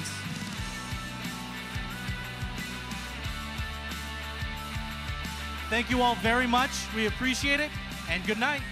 Thank you all very much. We appreciate it, and good night.